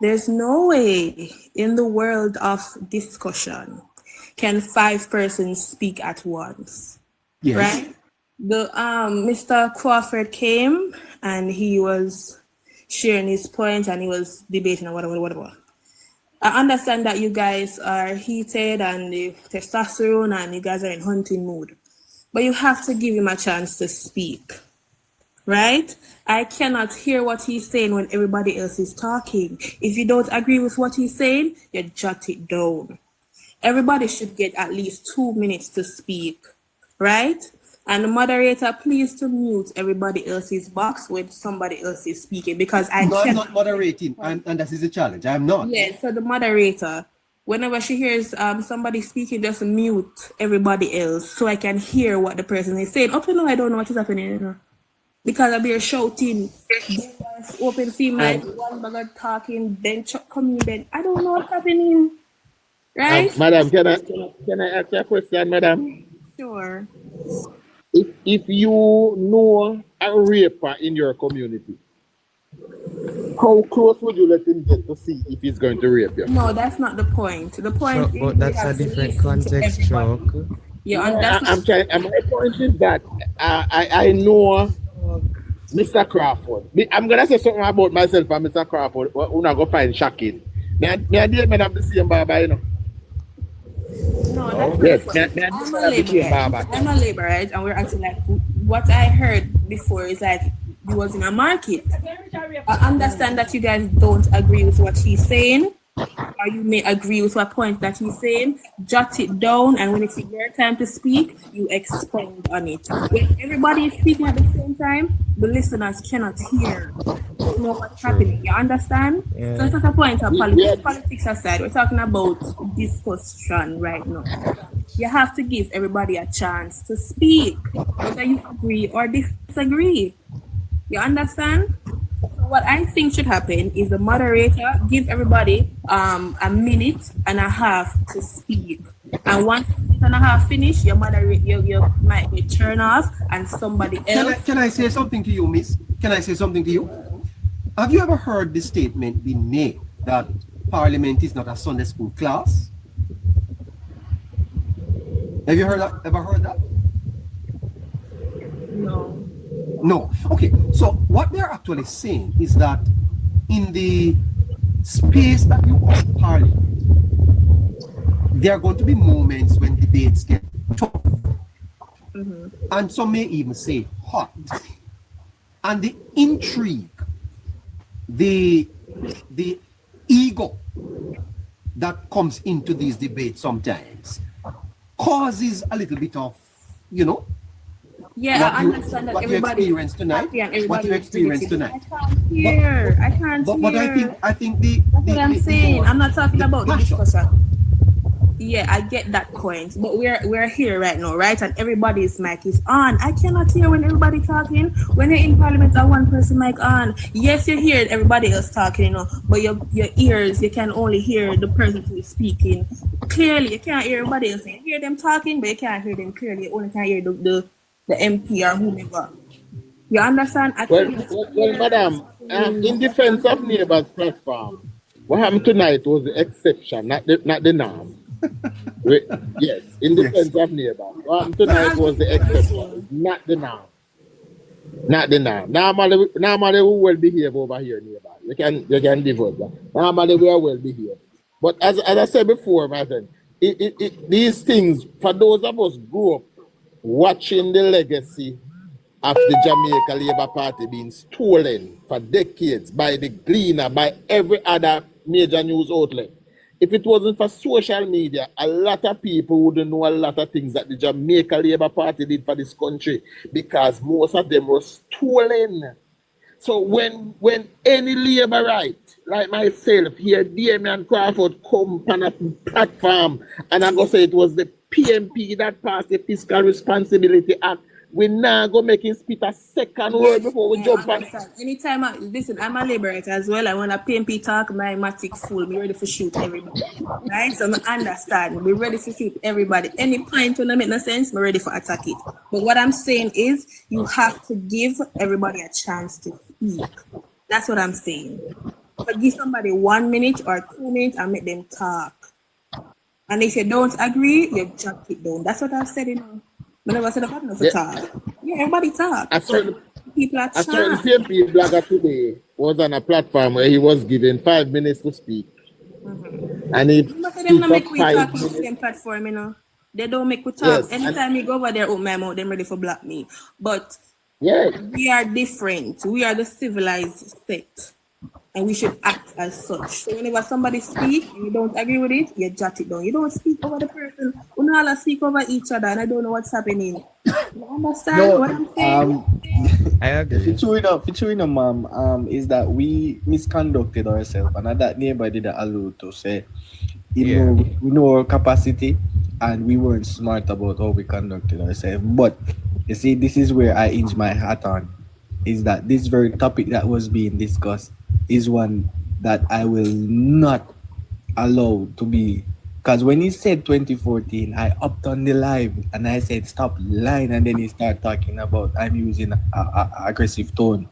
there's no way in the world of discussion can 5 persons speak at once, Yes. right? The Mr. Crawford came and he was sharing his point and he was debating and whatever. I understand that you guys are heated and the testosterone and you guys are in hunting mood, but you have to give him a chance to speak, right? I cannot hear what he's saying when everybody else is talking. If you don't agree with what he's saying, you jot it down. Everybody should get at least 2 minutes to speak, right? And the moderator, please to mute everybody else's box when somebody else is speaking, because I'm not moderating, and that is a challenge. I'm not. Yeah, so the moderator, whenever she hears somebody speaking, just mute everybody else so I can hear what the person is saying. Up to now, I don't know what is happening, you know, because I'll be shouting, open female, one bugger talking, then Chuck coming, then I don't know what's happening, right? Madam, can I ask you a question, madam? Sure. If you know a raper in your community, how close would you let him get to see if he's going to rape you? No, that's not the point. The point is But that's a different context, Chuck. Yeah, and that's And my point is that I know Mr. Crawford. I'm gonna say something about myself and Mr. Crawford. We're not gonna find shocking. Me and David have the same barber, you know. No, Yes, I'm a laborite, and we're actually like, what I heard before is like he was in a market. I understand that you guys don't agree with what he's saying, or you may agree with what point that he's saying. Jot it down, and when it's your time to speak, you expound on it. When everybody is speaking at the same time, the listeners cannot hear. Don't know what's happening. You understand? Yeah. So it's not a point of politics. Politics aside, we're talking about discussion right now. You have to give everybody a chance to speak, whether you agree or disagree. You understand? So what I think should happen is the moderator give everybody a minute and a half to speak. And once a minute and a half finish, your moderator you might be turned off and somebody else. Can I say something to you, miss? Can I say something to you? Have you ever heard the statement being made that Parliament is not a Sunday school class? Have you heard that? Ever heard that? No. No. Okay. So what they're actually saying is that in the space that you call Parliament, there are going to be moments when debates get tough, and some may even say hot, and the intrigue, the ego that comes into these debates sometimes causes a little bit of, you know, Yeah, I understand that what you everybody experienced tonight. What you experienced tonight. I can't But hear. I think the That's what I'm saying. I'm not talking about the passion. discussion. Yeah, I get that point, but we're here right now, right? And everybody's mic is on. I cannot hear when everybody talking. When you're in parliament, one person mic on. Yes, you hear everybody else talking, you know, but your ears, you can only hear the person who is speaking clearly. You can't hear everybody else. You hear them talking, but you can't hear them clearly. You only can hear the MP or whomever. You understand? Well, madam, in defense of neighbors platform, what happened tonight was the exception, not the norm. Yes, in defense of neighbors. What happened tonight was the exception, not the norm. Not the norm. Normally we well behave over here, neighbor. You can divulge that. Normally we are well behaved. But as I said before, my friend, these things, for those of us who grew up watching the legacy of the Jamaica Labour Party being stolen for decades by the Gleaner, by every other major news outlet. If it wasn't for social media, a lot of people wouldn't know a lot of things that the Jamaica Labour Party did for this country, because most of them were stolen. So when any Labourite, like myself, here Damian Crawford come on a platform and I go say it was the PMP that passed the Fiscal Responsibility Act, we now go make him spit a second word before we jump on it. Anytime listen, I'm a liberator as well. I want a PMP talk, my matic full. Me ready for shoot everybody. Right? So I understand. We're ready to shoot everybody. Any point when I make no sense, we're ready for attack it. But what I'm saying is you have to give everybody a chance to speak. That's what I'm saying. But give somebody 1 minute or 2 minutes and make them talk. And if you don't agree, you jot it down. That's what I've said, you know. Whenever I said I've enough to talk. Yeah, everybody talk. I saw people are the PMP blogger today was on a platform where he was given 5 minutes to speak. Mm-hmm. And he them not make we talk on the same platform, you know. They don't make we talk. Yes. Anytime you go over there, open my mouth, they're ready for block me. But we are different. We are the civilized sect. And we should act as such. So whenever somebody speaks and you don't agree with it, you jot it down. You don't speak over the person. We don't all speak over each other and I don't know what's happening. You understand what I'm saying? I agree. Featuring ma'am, is that we misconducted ourselves, and that neighbor did allude to say, we know our capacity and we weren't smart about how we conducted ourselves. But you see, this is where I hinge my hat on, is that this very topic that was being discussed is one that I will not allow to be, because when he said 2014, I upped on the live and I said stop lying, and then he started talking about I'm using a aggressive tone,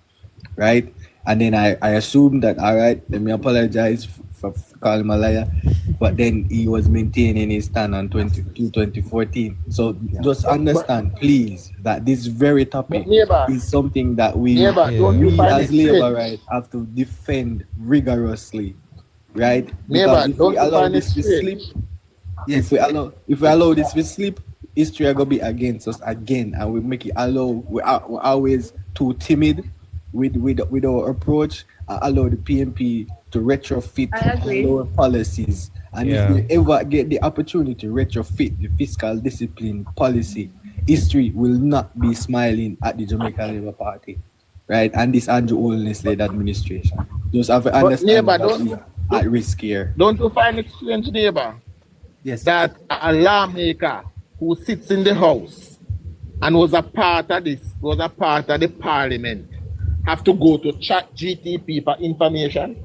right? And then I assumed that, all right, let me apologize for calling him a liar, but then he was maintaining his stand on 2014. So just understand, please, that this very topic is something that we as Labour right have to defend rigorously, right? Because if we allow this to slip, if we allow this to slip, history are gonna be against us again, and we make it we're always too timid with our approach. Allow the PMP to retrofit our policies, and if we ever get the opportunity to retrofit the fiscal discipline policy, history will not be smiling at the Jamaica Labour Party, right? And this Andrew Holness-led administration. Just have to understand that we are at risk here. Don't you find it strange, neighbor? Yes. That a lawmaker who sits in the house and was a part of the parliament have to go to chat GTP for information?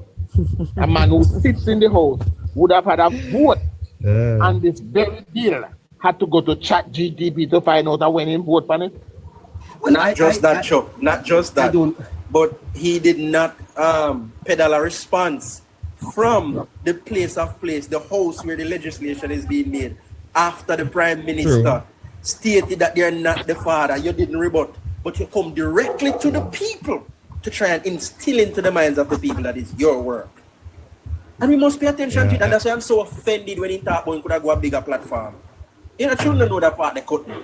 A man who sits in the house would have had a vote on this very bill, had to go to chat GTP to find out when he vote on it. Well, not just that, but he did not pedal a response from the the house where the legislation is being made, after the Prime Minister stated that they are not the father. You didn't rebut, but you come directly to the people to try and instill into the minds of the people that is your work. And we must pay attention to it, and that's why I'm so offended when he talk about he could have go a bigger platform. You know, children know that part they cut me.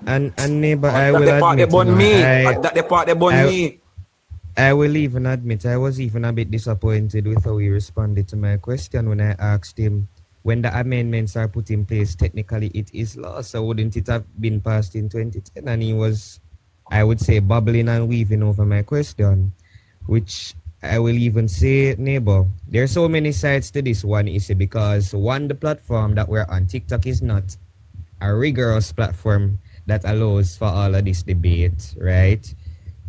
And neighbor, I will admit, I will even admit, I was even a bit disappointed with how he responded to my question when I asked him, when the amendments are put in place, technically it is law, so wouldn't it have been passed in 2010? And he was, I would say, bubbling and weaving over my question, which I will even say, neighbor, there are so many sides to this one issue because one, the platform that we're on, TikTok, is not a rigorous platform that allows for all of this debate, right?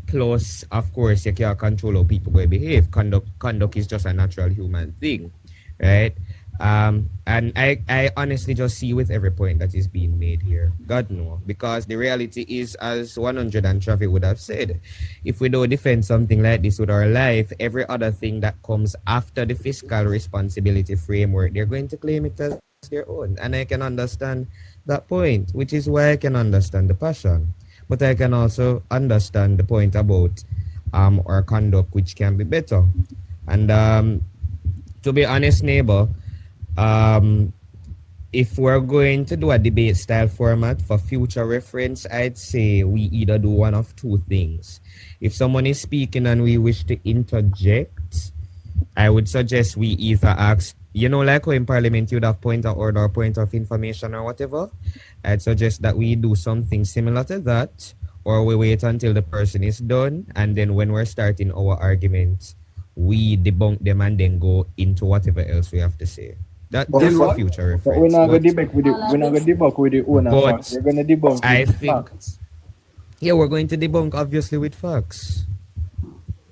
Plus, of course, you can't control how people go behave. Conduct is just a natural human thing, right? And I honestly just see with every point that is being made here. God no, because the reality is, as 100 and Traffic would have said, if we don't defend something like this with our life, every other thing that comes after the fiscal responsibility framework, they're going to claim it as their own. And I can understand that point, which is why I can understand the passion. But I can also understand the point about our conduct, which can be better. And to be honest, neighbor, if we're going to do a debate style format for future reference, I'd say we either do one of two things. If someone is speaking and we wish to interject, I would suggest we either ask, like how in Parliament you'd have point of order or point of information or whatever. I'd suggest that we do something similar to that, or we wait until the person is done, and then when we're starting our argument, we debunk them and then go into whatever else we have to say. That's for future reference. But we're not going to debunk with the owner facts. We're going to debunk with facts. Yeah, we're going to debunk obviously with facts.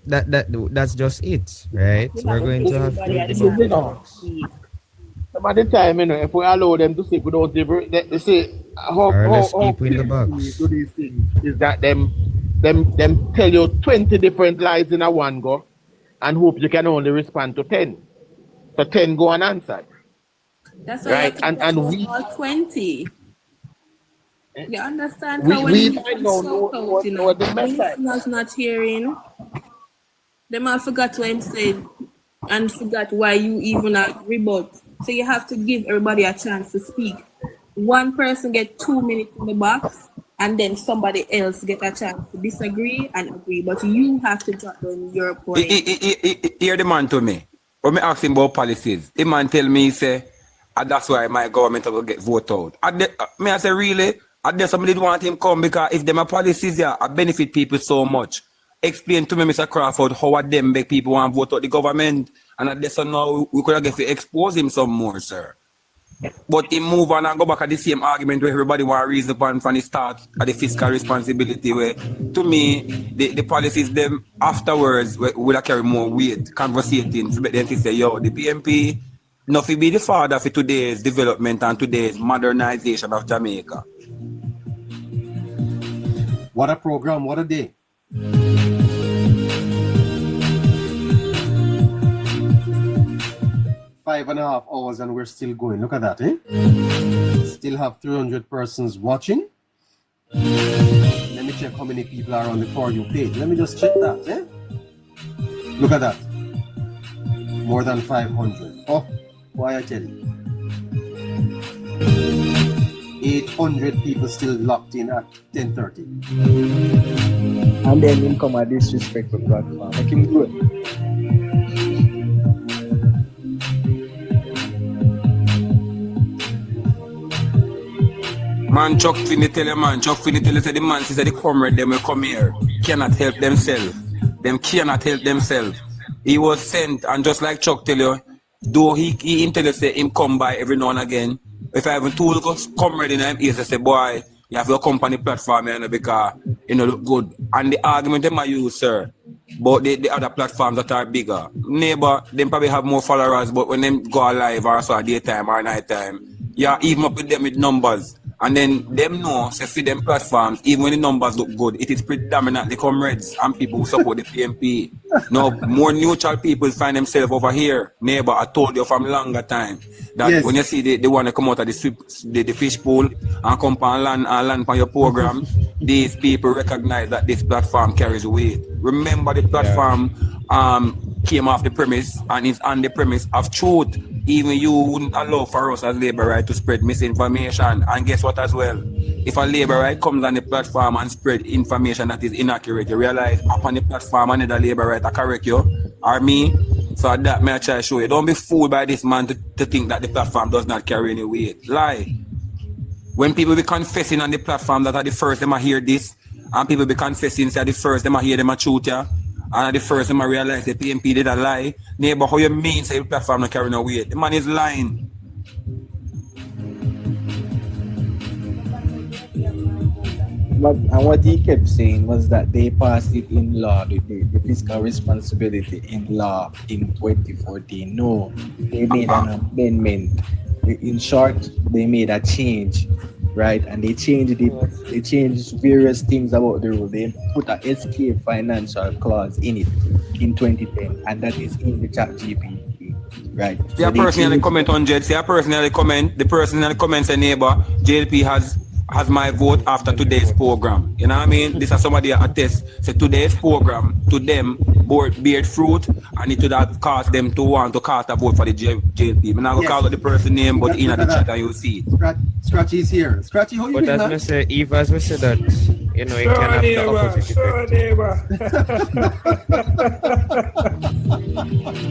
That's just it, right? We're going to have to debunk with facts. Some of the time, if we allow them to sleep without they say how in the box. do these things is that them tell you 20 different lies in a one go and hope you can only respond to 10. So 10 go unanswered. That's why right, and we all 20. You understand? We might know what the message was not hearing. They might forgot what him said and forgot why you even rebut. So you have to give everybody a chance to speak. One person get 2 minutes in the box, and then somebody else get a chance to disagree and agree. But you have to jot down your point. Hear the man to me. When me ask him about policies, the man tell me, he say, that's why my government will get voted out. I say, really? Somebody want him come because if them are policies here, I benefit people so much. Explain to me, Mr. Crawford, how them make people want to vote out the government. And so now we could get to expose him some more, sir. But he move on and go back at the same argument where everybody want to reason upon from the start at the fiscal responsibility where, to me, the policies them afterwards will carry more weight, conversating, but then they say, yo, the PMP, nothing be the father for today's development and today's modernization of Jamaica. What a program, what a day. Five and a half hours and we're still going. Look at that, eh? Still have 300 persons watching. Let me check how many people are on the For You page. Let me just check that, eh? Look at that. More than 500. Oh, why I tell you. 800 people still locked in at 10:30. And then him come a disrespectful platform. Make him good. Man, Chuck Finney tell the man says the comrade them will come here. Cannot help themselves. Them cannot help themselves. He was sent, and just like Chuck tell you, though he tell you say him come by every now and again. If I haven't told us comrade in him, he say, boy, you have your company platform because you look good. And the argument they might use, sir, but the other platforms that are bigger. Neighbor, they probably have more followers, but when they go live or so daytime or nighttime, yeah, even up with them with numbers. And then them know, say for them platforms, even when the numbers look good, it is predominantly comrades and people who support the PMP. Now, more neutral people find themselves over here. Neighbor, I told you from longer time that yes. When you see they want to come out of the fish pool and come and land on your program, these people recognize that this platform carries weight. Remember, the platform came off the premise and is on the premise of truth. Even you wouldn't allow for us as Labour Right to spread misinformation. And guess what as well? If a Labour Right comes on the platform and spread information that is inaccurate, you realize upon the platform another Labour Right to correct you, or me. So that may I try to show you. Don't be fooled by this man to think that the platform does not carry any weight. Lie. When people be confessing on the platform that are the first them I hear this, and people be confessing say the first them I hear them a truth, yeah, And the first time I realized the PMP did a lie. Neighbor, how you mean say the platform not carrying no weight? The man is lying. But and what he kept saying was that they passed it in law, the fiscal responsibility in law in 2014. No, they made an amendment. In short, they made a change, right? And they changed it. They changed various things about the rule. They put a escape financial clause in it in 2010, and that is in the chat GPT, right? See a personally comment on Jed. See a personally comment. The personally comment say neighbor, JLP has my vote after today's program. You know what I mean? This is somebody that attests. So today's program to them bear fruit, and it would have caused them to want to cast a vote for the JLP. I'm not going to call out the person name, but in the chat and you'll see it. Scratchy is here. Scratchy, how you But doing, as man? I say, Eve, as we said that, you know, it can have the opposite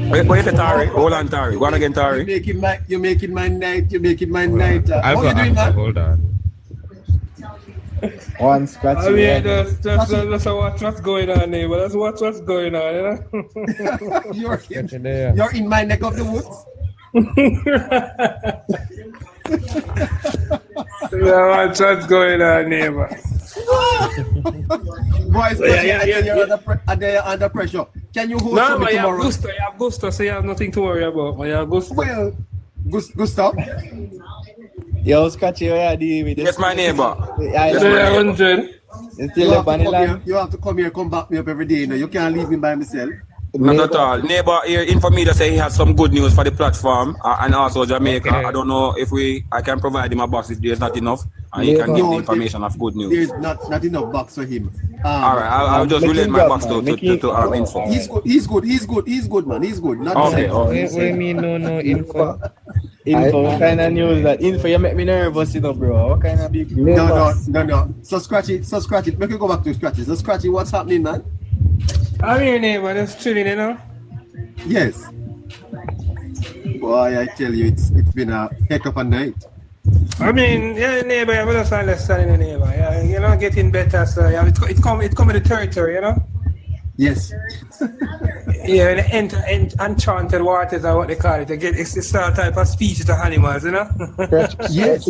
effect. Wait, Tari. Hold on, Tari. Go on again, Tari. You're making my night. You're making my night. I've How you got doing, man? hold on. One scratch. I mean, that's what's going on there, but let's watch what's going on, you know? You're in my neck of the woods. Yeah, watch what's going on there, man. Boys, you're under pressure. Can you hold No, me but you tomorrow? have Gusto, so you have nothing to worry about. You have Gusto. Well, Gustav. Yo, Scratchy, what you doing with this? Yes, my neighbor. Yes, Yeah, 100. You have to come here, come back me up every day. You know, you can't leave me by myself. Not at all. Neighbor here informed me that say he has some good news for the platform and also Jamaica. Okay. I don't know if I can provide him a box if there's not enough, and he can give the information of good news. There's not enough box for him. All right, I'll just relate my box to info. He's good, man. He's good. Not okay. What do you mean no info? Info, what kind of news that? Info, you make me nervous, you know, bro. What kind of big news? No. So Scratchy. Make you go back to Scratchy. So Scratchy, what's happening, man? I'm here, neighbor. Just chilling, you know? Yes. Boy, I tell you, it's been a heck of a night. I mean, yeah, neighbor, I'm just understanding the neighbor. Yeah, you know, getting better, so yeah, it come with the territory, you know? Yes. Yeah, the enchanted waters are what they call it. It's the sort type of speech to animals, you know? Yes.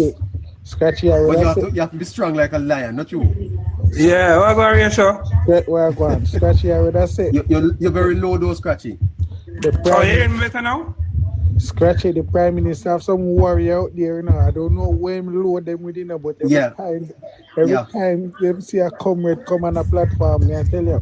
Scratchy, but you have to be strong like a lion, not you. Yeah, what about you, sure? Where I go on? Scratchy, I would have said. You're very low, though, Scratchy. You hearing me better now? Scratchy, the Prime Minister have some warrior out there, you know. I don't know when load them within, but every time them see a comrade come on a platform, I tell you,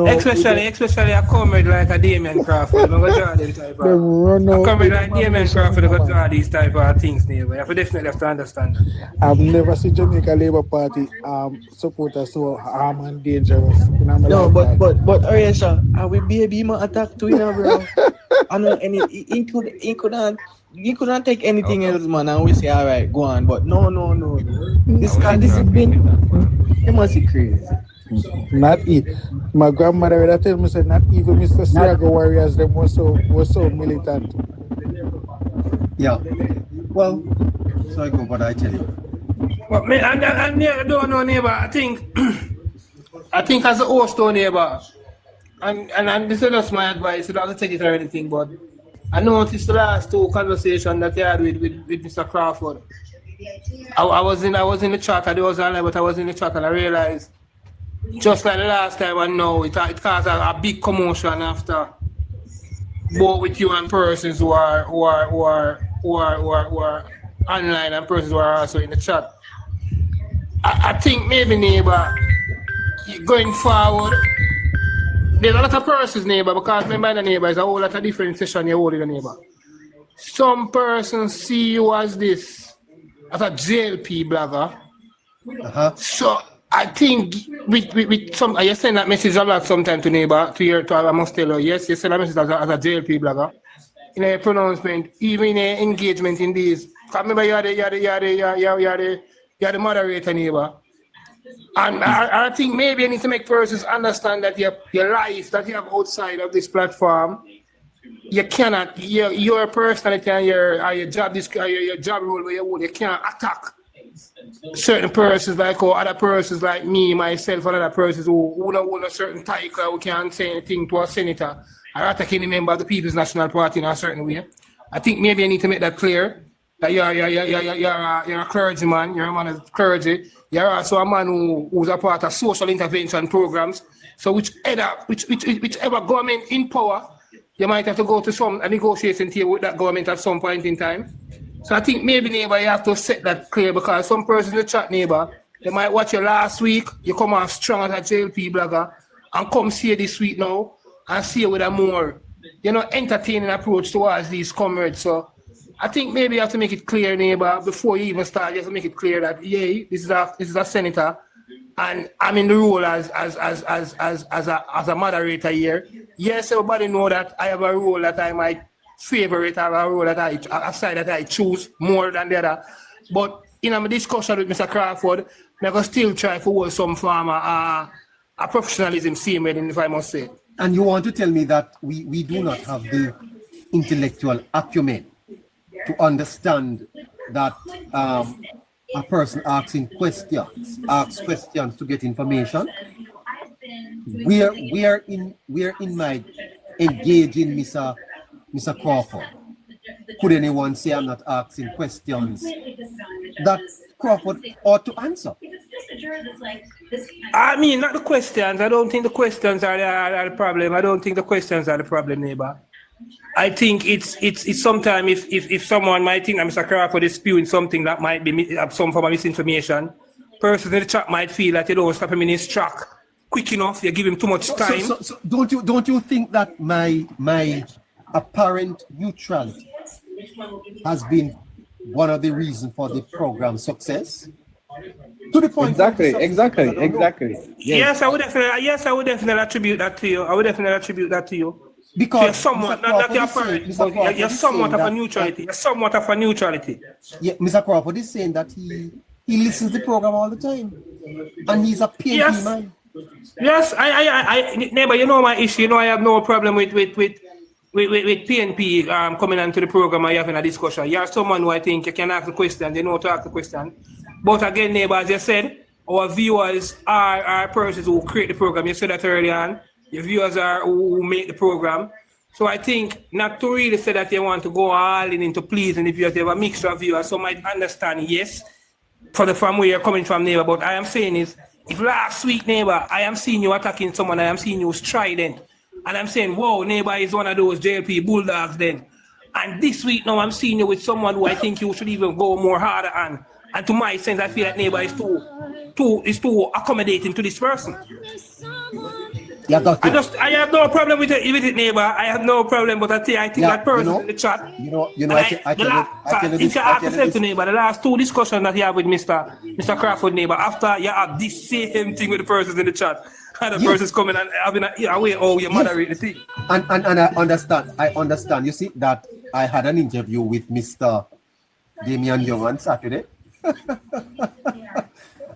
especially a comrade like a Damien Crawford, a comrade like Damien Crawford, who draw these type of things, neighbor. You definitely have to understand that. I've never seen Jamaica Labour Party supporters so armed and dangerous. No, but Ariasha, are we baby man attack too, you know, bro? I know, and he couldn't take anything else, man, and we say, all right, go on. But no. This guy discipline, he must be crazy. Not my grandmother would have tell me, said, not even Mr. Strago warriors, them was so militant. Yeah. Well, so I go, but I tell you. But me, I don't know, neighbor. I think as a host, though, neighbor, and this is just my advice, you don't have to take it or anything, but I noticed the last two conversations that you had with Mr. Crawford. I was in the chat, I was online, but I was in the chat and I realized, just like the last time, I know it caused a big commotion after, both with you and persons who are online and persons who are also in the chat. I think maybe, neighbor, going forward, there's a lot of persons, neighbor, because remember the neighbor is a whole lot of different session you hold in the neighbor. Some persons see you as this, as a JLP blogger. So I think with some, you send that message a lot sometimes to neighbor, I must tell her, yes, you send a message as a JLP blogger. In a pronouncement, even in a engagement in these. Remember you're the moderator, neighbor. And I think maybe you need to make persons understand that your life that you have outside of this platform, you cannot, your personality and your job role where you can't attack certain persons like or other persons like me, myself, and other persons who don't hold a certain title, who can't say anything to a senator or attacking a member of the People's National Party in a certain way. I think maybe I need to make that clear that you're a clergyman, you're a man of clergy, you're also a man who's a part of social intervention programs. So whichever government in power, you might have to go to some negotiation table with that government at some point in time. So I think maybe, neighbor, you have to set that clear because some person in the chat, neighbor, they might watch you last week, you come off strong as a JLP blogger, and come see you this week now and see you with a more, entertaining approach towards these comrades. So I think maybe you have to make it clear, neighbor, before you even start, you have to make it clear that, this is a senator, and I'm in the role as a moderator here. Yes, everybody know that I have a role that I might favorite, I have a role that a side that I choose more than the other. But in my discussion with Mr. Crawford, I'm going to still try to hold some form of a professionalism, same way, if I must say. And you want to tell me that we do not have the intellectual acumen to understand that a person asks questions to get information. We are in my engaging Mr. Crawford. Could anyone say I'm not asking questions that Crawford ought to answer? I mean, not the questions. I don't think the questions are the problem. I don't think the questions are the problem, neighbor. I think it's sometimes if someone might think that Mr. Crawford is spewing something that might be some form of misinformation, persons in the chat might feel that you don't stop him in his track quick enough. You give him too much time. So don't you think that my apparent neutrality has been one of the reasons for the program's success? To the point. Exactly. Yes, I would definitely attribute that to you. Because you're somewhat, not your parent, but you're somewhat of a neutrality. You're somewhat of a neutrality. Yeah, Mr. Crawford is saying that he listens to the program all the time, and he's a PNP man. Yes, I neighbor, you know my issue. I have no problem with PNP coming onto the program and having a discussion. You're someone who I think you can ask the question, they know how to ask the question. But again, neighbor, as you said, our viewers are persons who create the program. You said that earlier on. Your viewers are who make the program. So I think not to really say that you want to go all into pleasing the viewers. They have a mixture of viewers. So might understand, yes, from where you're coming from, neighbor. But I am saying is, if last week, neighbor, I am seeing you attacking someone, I am seeing you strident. And I'm saying, whoa, neighbor is one of those JLP bulldogs then. And this week now I'm seeing you with someone who I think you should even go more harder on. And to my sense, I feel that neighbor is too accommodating to this person. Yeah, I have no problem with it, neighbor. I have no problem, but I think that person in the chat. I tell you this, neighbor, the last two discussions that you have with Mr. Crawford, neighbor, after you have this same thing with the persons in the chat, and the person's coming and having a way, you moderate the thing. And I understand. You see that I had an interview with Mr. Damian Young on Saturday.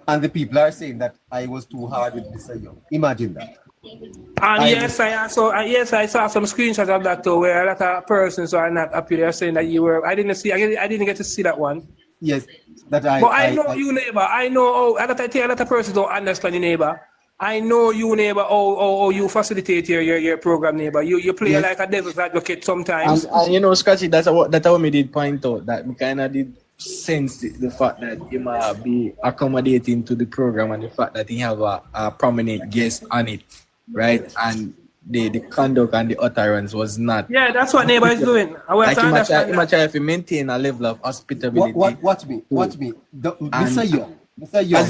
And the people are saying that I was too hard with Mr. Young. Imagine that. And I saw some screenshots of that too, where a lot of persons are not happy. They're saying that you were. I didn't get to see that one. Yes, But I know you, neighbor. I know. I think a lot of persons don't understand you, neighbor. I know you, neighbor. Oh, you facilitate your program, neighbor. You play like a devil's advocate sometimes. And Scotchy, that's what me did point out, that we kind of did sense the fact that he might be accommodating to the program and the fact that he have a prominent guest on it, right? And the conduct and the utterance was not. Yeah, that's what neighbor is doing. I want to understand. He might try to maintain a level of hospitality. Watch me. Mr. Young.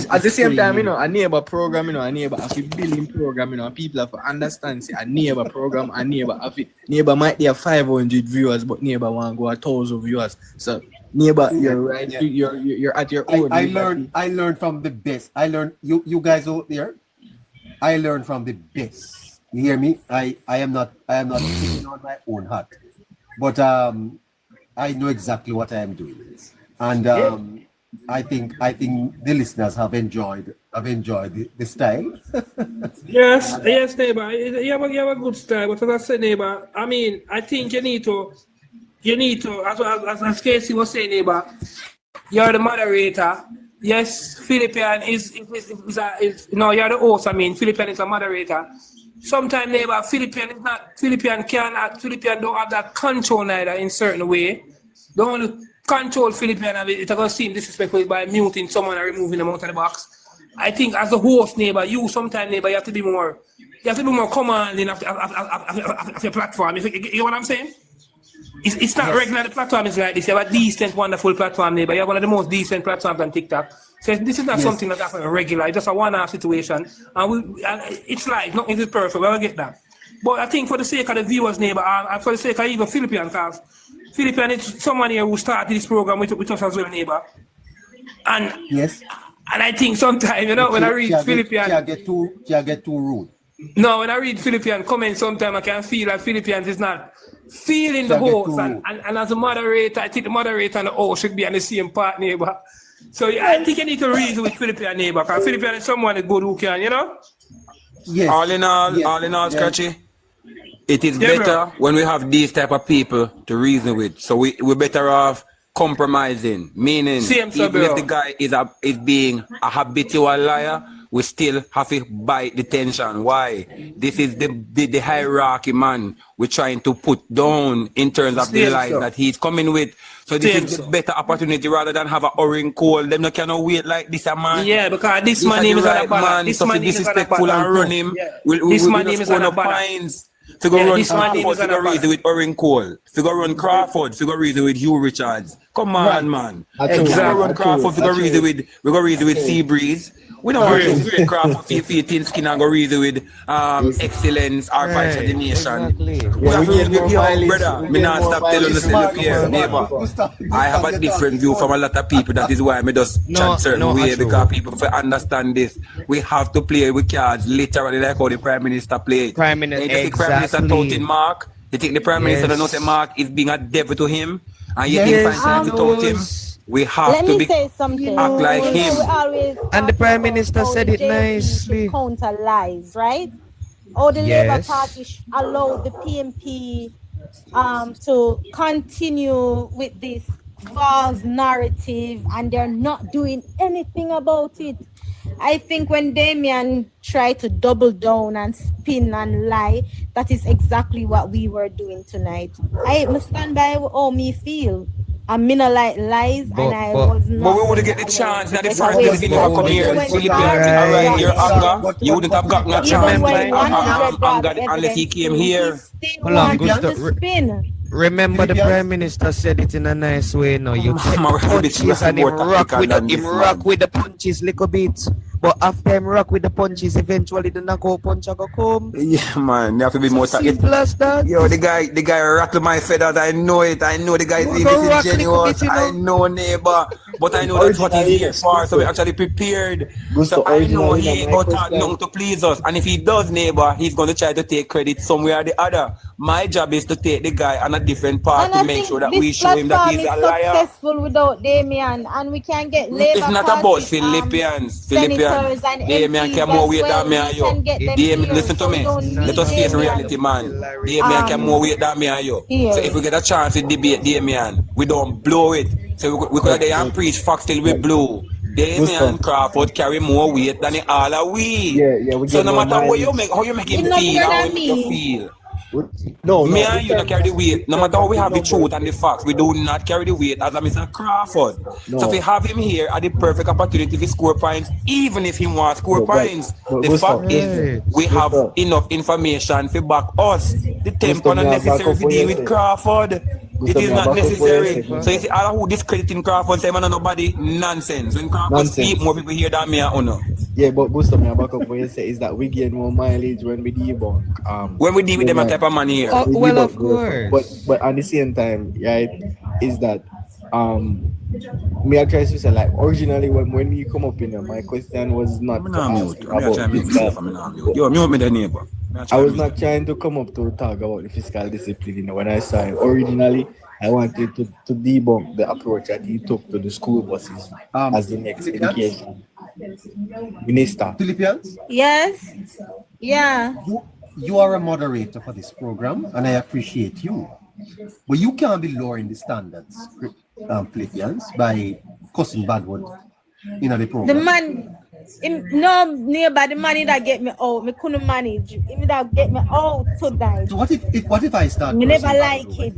At the same time, a neighbor program, a neighbor have a billing program, and people have to understand, say, a neighbor program, a neighbor might be 500 viewers, but neighbor want to go 1,000 viewers. So neighbor, you're right. Yeah. You're at your own. I learned from the best. I learned you guys out there. I learned from the best. You hear me? I am not sitting on my own hat, but I know exactly what I am doing, and I think the listeners have enjoyed the style. yes, neighbor. You have a good style, but as I said, neighbor, I mean, I think you need to, as Casey was saying, neighbor, you're the moderator, Yes, Philippian is no, you're the host. I mean, Philippian is a moderator. Sometimes neighbor, Philippian don't have that control neither in certain way. Don't want to control Philippian. It's going to seem disrespectful by muting someone or removing them out of the box. I think as a host neighbor, you have to be more commanding of your platform. You know what I'm saying? It's not regular. The platform is like this. You have a decent, wonderful platform neighbor. You have one of the most decent platforms on TikTok. So this is not something that happens regular. It's just a one-off situation. And it's like, nothing is perfect. We'll get that. But I think for the sake of the viewers neighbor, and for the sake of even Philippian, because Philippian is someone here who started this program with us as well, neighbor. And yes. And I think sometimes, you know, when I read Philippian... Can't get too rude. No, when I read Philippian comments, sometimes I can feel like Philippians is not feeling the host. And as a moderator, I think the moderator and the host should be on the same part, neighbor. So yeah, I think you need to reason with Philippian, neighbor, because Philippian is someone good who can, you know? Yes. All in all, Scratchy, it is better when we have these type of people to reason with. So we're better off compromising, meaning even if the guy is being a habitual liar, we still have to bite the tension. Why? This is the hierarchy, man, we're trying to put down in terms of the lies that he's coming with. So this is the better opportunity rather than have a orange call. Them not cannot wait like this, man. Yeah, because this man name is on a ballot. This man name is on a ballot. And run him. This man name is on a ballot. Figure run Crawford, figure reason with Oren Cole. Figure run Crawford, figure reason with Hugh Richards. Come on, man. Figure run Crawford, figure reason with Seabreeze. We don't want to great Crawford for thin skin and go reason with excellence, archives of the nation. We have to brother. Me not stop telling you, look here, neighbor. I have a different view from a lot of people. That is why I just chat certain way, because people for understand this. We have to play with cards literally like how the Prime Minister played. Prime Minister, exactly. The Prime Minister touting Mark. You think the Prime Minister don't know say Mark is being a devil to him? And you think time to tout him? We have to act like him. And the Prime Minister said it nicely. Counter lies, right? Or the Labour Party allowed the PMP to continue with this false narrative, and they're not doing anything about it. I think when Damien tried to double down and spin and lie, that is exactly what we were doing tonight. I must stand by how me feel. I'm in a like lies, and I was not. But we wouldn't get the chance. Now the first day you have come here and Philippines, alright, your anger, you wouldn't have gotten a chance unless he came here. Hold on, Gustav. Remember the Prime Minister said it in a nice way. No, you take punches and him rock with the punches little bit. But after him rock with the punches, eventually the knockout punch go come. Yeah, man, you have to be more simple as that. Yo, the guy rattled my feathers. I know it. I know the guy is disingenuous. I know, neighbor, but I know that's what he's here for. So we actually prepared. So I know he ain't gonna talk nothing to please us. And if he does, neighbor, he's gonna try to take credit somewhere or the other. My job is to take the guy on a different path to make sure that we show him that he's a liar. Successful without Damien, and we can get Labour. It's not about Philippians. Damien can more weight than me and you. Damien, listen to me. Let us face reality, man. Damien can more weight than me and you. So if we get a chance to debate Damien, we don't blow it. So we could have and preach facts till we blow. Damien Crawford carry more weight than all of we. So no matter what you make, how you make him feel, how you make you feel. Me and you don't carry the weight. No matter how we have the truth and the facts, we do not carry the weight as a Mr. Crawford. So if we have him here at the perfect opportunity to score points, even if he wants to score points, the fact is we have enough information to back us. The tempo not necessary to deal with Crawford. It is not necessary. So you see, all who discrediting Crawford say man nobody nonsense. When Crawford speak, more people hear that me and no. Yeah, but Gustav, me back up what you say is that we gain more mileage when we debunk. When we deal with them a type of money here. Well, of course. But at the same time, right, is that me I try to say like originally when you come up in there, my question was not about mute me the neighbor. I was not trying to come up to talk about the fiscal discipline. You know, when I saw him originally, I wanted to debunk the approach that he took to the school buses as the next education minister. Philippians? Yes. Yeah. You are a moderator for this program, and I appreciate you. But you can't be lowering the standards, Philippians, by cussing bad words in the The program. man, no nearby the money that get me out, me couldn't manage. If that get me out tonight. So what if I start? Me never cursing like back, it.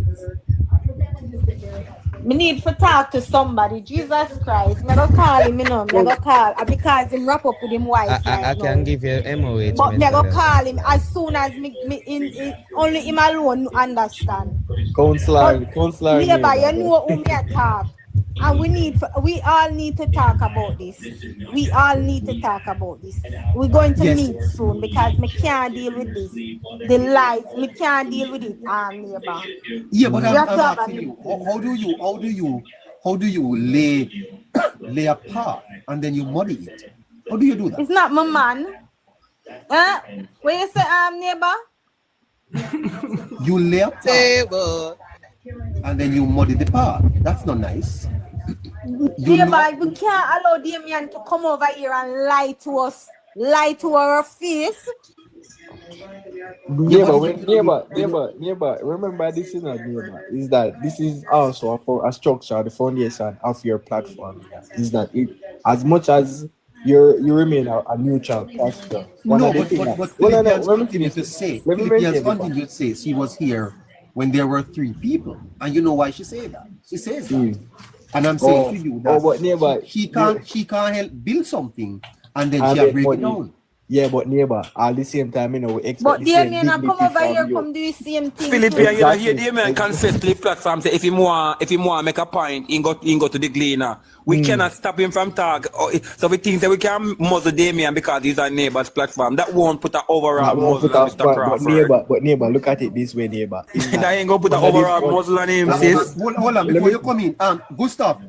Me need to talk to somebody. Jesus Christ. Me go call him, me know. Me go call because him wrap up with him wife. I can give you MOH. But me go call him as soon as me in only him alone understand. Counselor. Neighbor, you know who me a talk. And we all need to talk about this. We all need to talk about this. We're going to meet soon because me can't deal with this. The lies, me can't deal with it, neighbor. Yeah, but I'm asking you, how do you lay a path and then you muddy it? How do you do that? It's not my man. What you say, neighbor? You lay a path and then you muddy the path. That's not nice. Neighbor, we can't allow Damien to come over here and lie to us, lie to our face. Neighbor, remember this is not neighbor. Is that this is also a structure, the foundation of your platform. Is that it as much as you remain a neutral pastor. Philippians continued to say she was here when there were 3 people. And you know why she said that? She says that. And I'm saying to you that she can't help build something and then she break it down. Yeah, but neighbor, at the same time, we expect but the same Damien, come over here, come do the same thing. Philippians, you know, hear Damien confess to the platform, say if he want make a point, he go to the gleaner. We cannot stop him from talk. So we think that we can muzzle Damien because he's a neighbor's platform. That won't put an overall muzzle on Mr. Crawford. But neighbor, look at it this way, neighbor. That ain't gonna put an overall muzzle on him, sis. Hold on, before you come in, Gustav,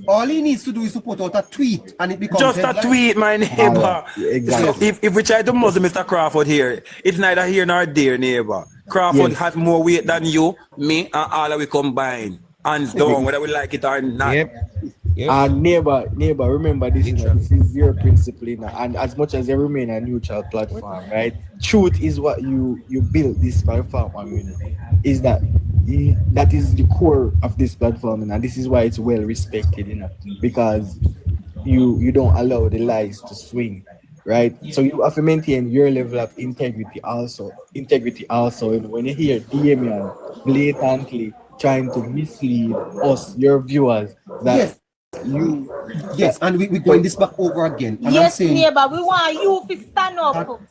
all he needs to do is to put out a tweet and it becomes just a tweet, my neighbor. Exactly. So if we try to muzzle Mr. Crawford here, it's neither here nor there, neighbor. Crawford has more weight than you, me, and all of we combined. Hands down, whether we like it or not. And neighbor, remember this, this is your principle, and as much as you remain a neutral platform, right? Truth is what you build this platform on, is that is the core of this platform, and this is why it's well respected, because you don't allow the lies to swing, right? So you have to maintain your level of integrity also. When you hear Damien blatantly trying to mislead us, your viewers, that Yes, and we're going this back over again. And yes, I'm saying, neighbor, we want you to stand up.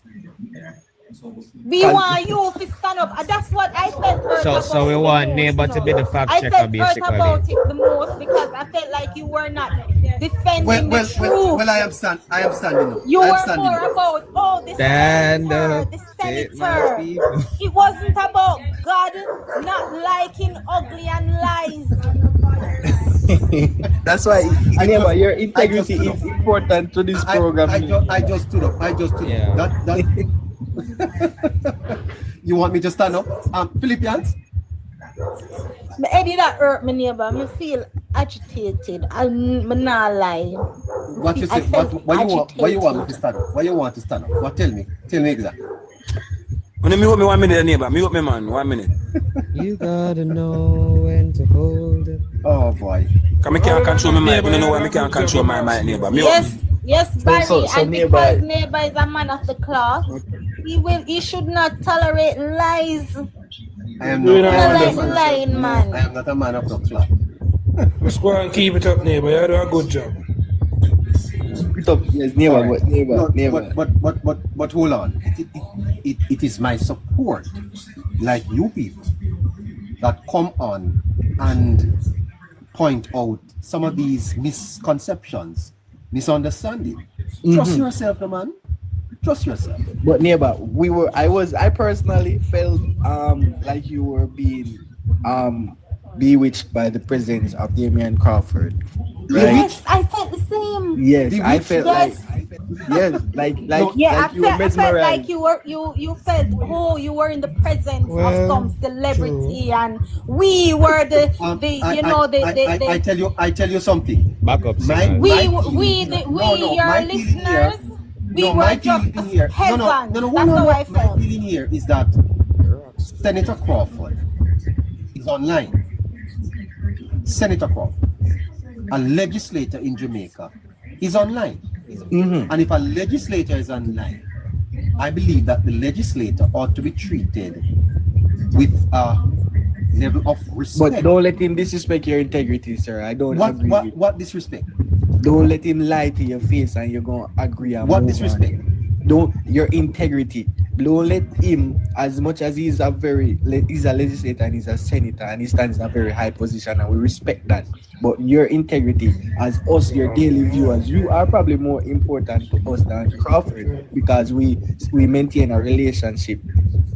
We want you to stand up. And that's what I felt. So we want neighbor to be the fact checker, basically. I felt about it the most because I felt like you were not defending the truth. Well, I am standing up. You were more about, the senator. It wasn't about God not liking ugly and lies. That's why, neighbor, your integrity is important to this program. I just stood up. That You want me to stand up? Philippians? But Eddie, that hurt me, neighbor. I feel agitated. I'm not lying. What you say? Why you want me to stand up? Why you want to stand up? What? Tell me exactly. Me hold me 1 minute, neighbor. Me hold me, man. 1 minute. You gotta know when to hold it. Oh boy. Cause me can't control my mind. I don't know why me can't control my mind, neighbor. Yes, Barry. So and neighbor, because neighbor is a man of the cloth, he should not tolerate lies. I am not lying man. I am not a man of the cloth. Let's go and keep it up, neighbor. You do a good job. Yes, neighbor. But hold on. It is my support, like you people, that come on and point out some of these misconceptions, misunderstanding. Trust yourself, man. Trust yourself. But neighbor, I personally felt like you were being bewitched by the presence of Damien Crawford. Right? Yes, I felt the same. Yes, I felt like you were mesmerized. I felt like you felt you were in the presence of some celebrity, and we were I tell you something. Back up. Your listeners. We were just peasants. No. That's how I felt. My feeling here is that Senator Crawford is online. Senator Crawford, a legislator in Jamaica, is online. And if a legislator is online, I believe that the legislator ought to be treated with a level of respect. But don't let him disrespect your integrity, sir. I don't agree. What disrespect? Don't let him lie to your face and you're gonna agree on what disrespect? Don't your integrity. Don't let him, as much as he's a legislator and he's a senator and he stands in a very high position and we respect that. But your integrity as us, your daily viewers, you are probably more important to us than Crawford because we maintain a relationship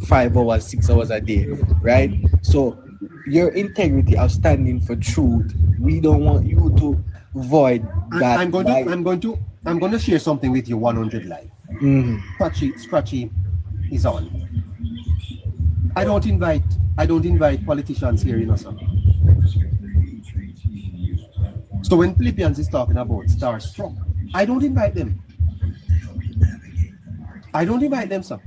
5 hours, 6 hours a day, right? So your integrity of standing for truth, we don't want you to void that. I'm going to share something with you 100 live. Scratchy is on. I don't invite politicians here, you know, sir. So when Philippians is talking about starstruck, I don't invite them. I don't invite them, sir.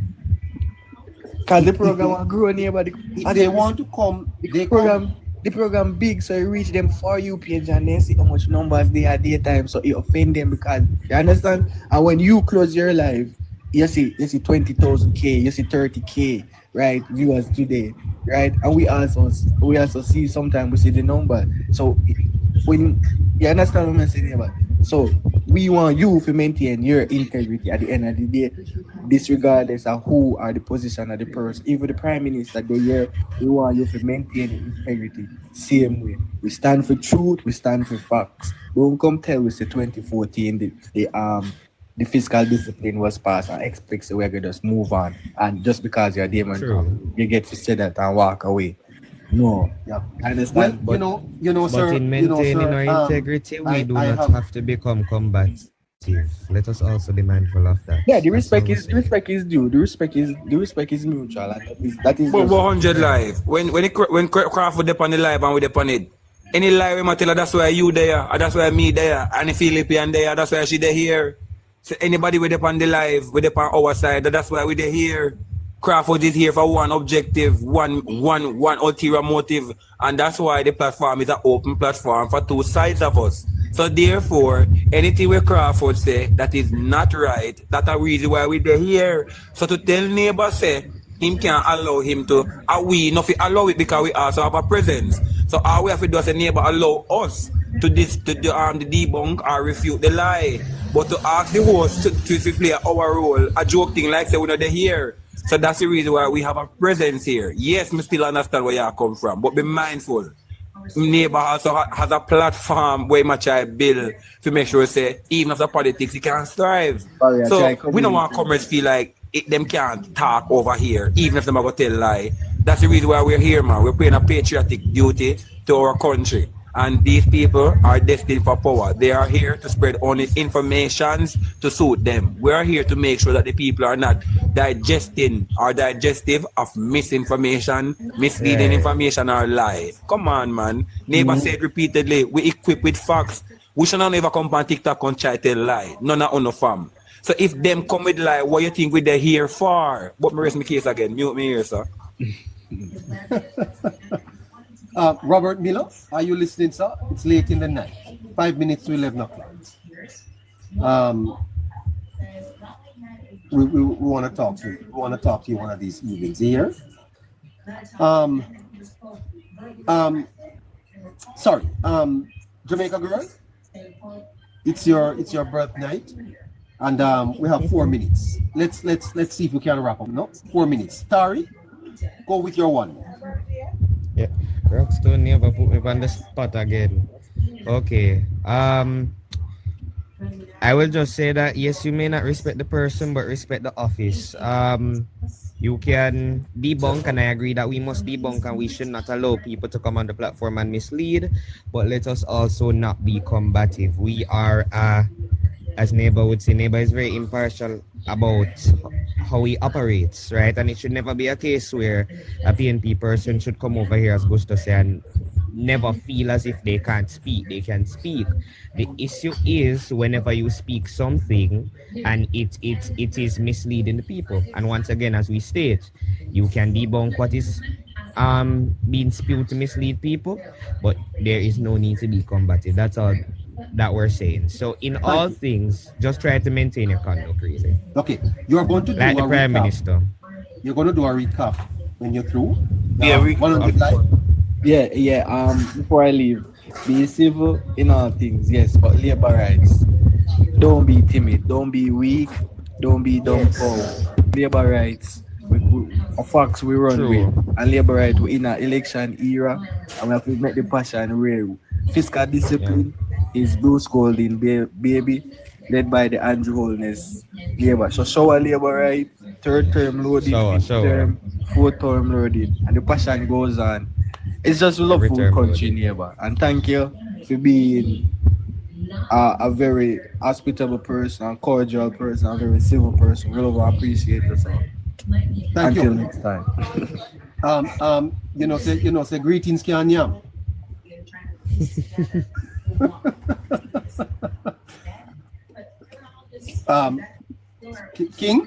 Because the program will grow nearby. They want to come. The program big, so you reach them for you page and then see how much numbers they are daytime, so it offend them because you understand. And when you close your live, you see 20,000K, you see 30K, right? Viewers today, right? And we also see sometimes we see the number. So when you understand what I'm saying about, so we want you to maintain your integrity at the end of the day, disregardless of who are the position of the person. Even the prime minister, we want you to maintain integrity. Same way. We stand for truth, we stand for facts. Don't come tell us the 2014 the fiscal discipline was passed and expects we're gonna just move on. And just because you're a demon, you get to say that and walk away. No, yeah, I understand. Well, you know, sir. But in maintaining our integrity, we do not have to become combative. Let us also be mindful of that. Yeah, the respect is due. The respect is mutual. And that is. But 100 live. When Crawford up on the live and we up on it, any live we tell her that's why you there, or that's why me there, and the Philippian there, that's why she there here. So anybody with up on the live, with up on our side, that's why we there here. Crawford is here for one objective, one ulterior motive, and that's why the platform is an open platform for two sides of us. So therefore, anything we Crawford say that is not right, that's a reason why we're here. So to tell neighbor say him can't allow him to, we not allow it because we also have a presence. So all we have to do is a neighbor allow us to debunk or refute the lie. But to ask the host to play our role, a joke thing like say we're not here. So that's the reason why we have a presence here. Yes, me still understand where you come from, but be mindful. Neighbor also has a platform where much I build to make sure say even after politics he can strive. So we don't want comrades feel like them can't talk over here, even if them are going to tell lie. That's the reason why we're here, man. We're playing a patriotic duty to our country. And these people are destined for power. They are here to spread only informations to suit them. We are here to make sure that the people are not digestive of misinformation, misleading information or lie. Come on, man. Neighbor said repeatedly, we equip with facts. We should not ever come on TikTok and try to tell lie. None of no fam. So if them come with lie, what you think we they here for? But me raise my case again. Mute me here, sir. Robert Miller, are you listening, sir? It's late in the night. 5 minutes to 11 o'clock. We want to talk to you. We want to talk to you one of these evenings here. Sorry. Jamaica girl, it's your birth night, and we have 4 minutes. Let's see if we can wrap up. No, 4 minutes. Tari, go with your one. Yeah, Rockstone never put me on the spot again. Okay. I will just say that yes, you may not respect the person, but respect the office. You can debunk, and I agree that we must debunk, and we should not allow people to come on the platform and mislead. But let us also not be combative. We are, as neighbor would say, neighbor is very impartial about how he operates, right? And it should never be a case where a PNP person should come over here, as Gusto said, and never feel as if they can't speak. They can speak. The issue is whenever you speak something and it is misleading the people. And once again, as we state, you can debunk what is being spewed to mislead people, but there is no need to be combative. That's all that we're saying. So in all things, just try to maintain your conduct, really. Okay, you are going to do like the a Prime recap. Minister. You're going to do a recap when you're through. Yeah, 100 live. Yeah. Before I leave, be civil in all things, yes, but labor rights. Don't be timid. Don't be weak. Don't be dumb. Labor rights. Facts we run True. with, and labor rights we're in an election era, and we have to make the passion real. Fiscal discipline is Bruce Golding, baby, led by the Andrew Holness labor. So shower labor right, third term loaded, fifth term, fourth term loaded, and the passion goes on. It's just a lovely country, neighbor. And thank you for being a very hospitable person, a cordial person, a very civil person. We really appreciate it. So. Thank Until you. next time. Say greetings, Kanyam. King?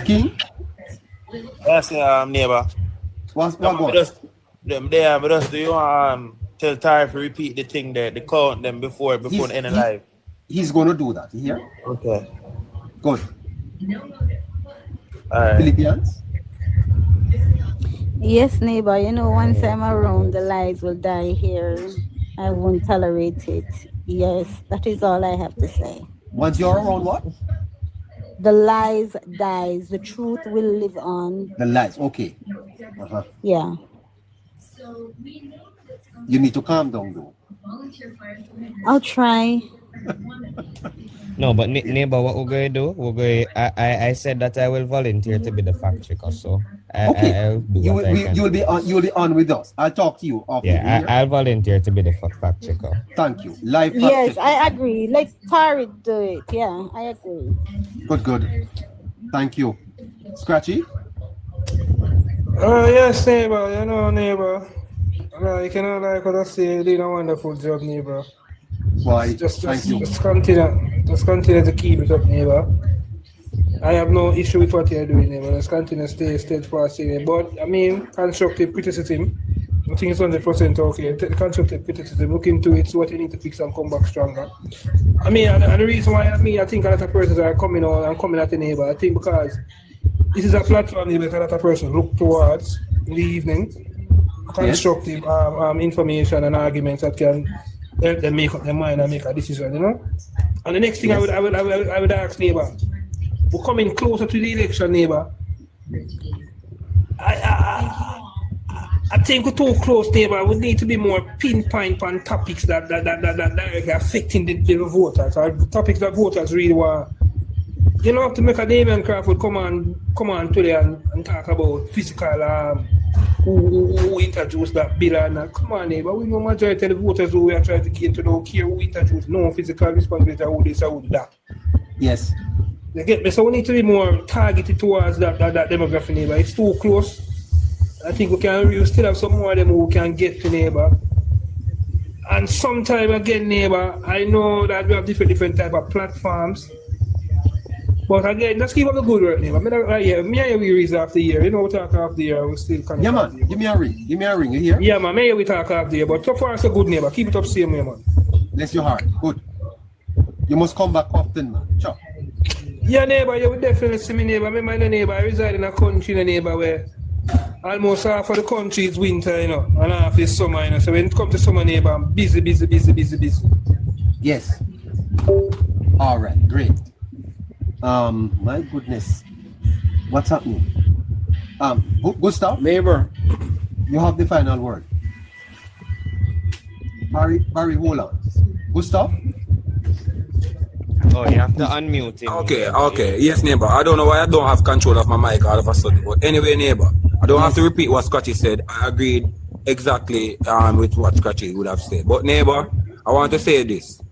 King? Yes, neighbor. What going? Just do you tell Ty to repeat the thing there, the count them before the end of live? He's going to do that. You hear? Okay. Good. All right. Philippians? Yes, neighbor. Once I'm around, the lies will die here. I won't tolerate it. Yes, that is all I have to say. Once you're around, what? The lies dies. The truth will live on. The lies. Okay. Yeah. You need to calm down, though. I'll try. No, but neighbor, what we're going to do? I said that I will volunteer to be the fact checker, so I'll do You what I can. will be on with us. I'll talk to you after. Yeah, I'll volunteer to be the fact checker. Thank you. Live fact Yes, checker. I agree. Let Tari do it. Yeah, I agree. Good. Thank you. Scratchy? Yes, neighbor. Neighbor. You cannot like what I say. You did a wonderful job, neighbor. Why? Thank you. Just continue to keep it up, neighbor. I have no issue with what you're doing, neighbor. Just continue to stay steadfast in it. But constructive criticism, I think it's 100% okay. Constructive criticism, look into it, see what you need to fix and come back stronger. And the reason why I think a lot of persons are coming on and coming at the neighbor, I think because this is a platform neighbor that a lot of persons look towards in the evening. Constructive information and arguments that can help them make up their mind and make a decision, And the next thing I would ask neighbor, we're coming closer to the election, neighbor. I think we're too close, neighbor. We need to be more pinpoint on topics that directly affecting the voters, or topics that voters really want. You don't have to make a Damian Crawford come on today and talk about physical who introduced that bill and come on, neighbor. We know majority of the voters who we are trying to get to don't care who introduced no physical responsibility or who this or who that. Yes. You get me? So we need to be more targeted towards that demographic, neighbor. It's too close. I think we still have some more of them who can get to, neighbor. And sometime again, neighbor, I know that we have different type of platforms. But again, let's keep up the good work, neighbor. Me and we reason after the year. We talk after the year, we still kind of. Yeah, man. Give me a ring. You hear? Yeah, man. We talk after the year. But so far, so good, neighbor. Keep it up, same way, man. Bless your heart. Good. You must come back often, man. Sure. Yeah, neighbor. You will definitely see me, neighbor. My neighbor, I reside in a country, neighbor, where almost half of the country is winter, and half is summer, So when it comes to summer, neighbor, I'm busy. Yes. All right. Great. My goodness. What's happening? Gustav? Neighbor. You have the final word. Barry, hold on. Gustav? Oh, you have to unmute him. Okay. Yes, neighbor. I don't know why I don't have control of my mic all of a sudden. But anyway, neighbor, I don't have to repeat what Scotty said. I agreed exactly with what Scotty would have said. But neighbor, I want to say this.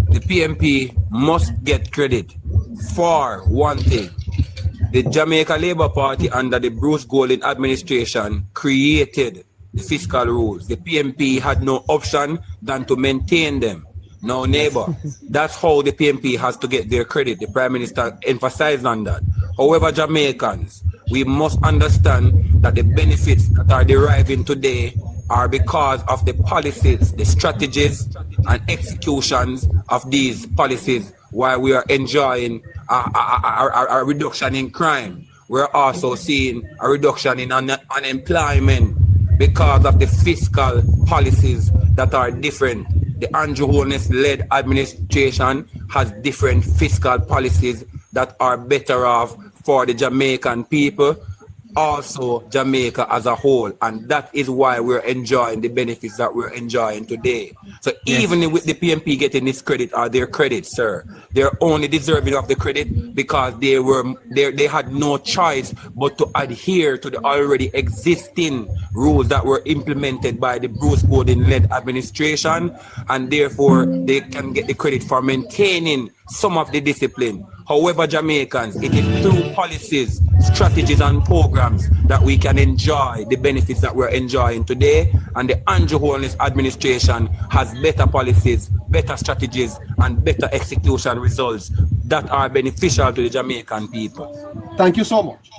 The PMP must get credit for one thing. The Jamaica Labour Party under the Bruce Golding administration created the fiscal rules. The PMP had no option than to maintain them. Now, neighbor, that's how the PMP has to get their credit. The Prime Minister emphasized on that. However, Jamaicans, we must understand that the benefits that are deriving today are because of the policies, the strategies, and executions of these policies. While we are enjoying a reduction in crime, we're also seeing a reduction in unemployment because of the fiscal policies that are different. The Andrew Holness-led administration has different fiscal policies that are better off for the Jamaican people, also Jamaica as a whole, and that is why we're enjoying the benefits that we're enjoying today. So even with the PMP getting this credit or their credit, sir, they're only deserving of the credit because they had no choice but to adhere to the already existing rules that were implemented by the Bruce Gordon-led administration, and therefore they can get the credit for maintaining some of the discipline. However, Jamaicans, it is through policies, strategies, and programs that we can enjoy the benefits that we're enjoying today. And the Andrew Holness administration has better policies, better strategies, and better execution results that are beneficial to the Jamaican people. Thank you so much.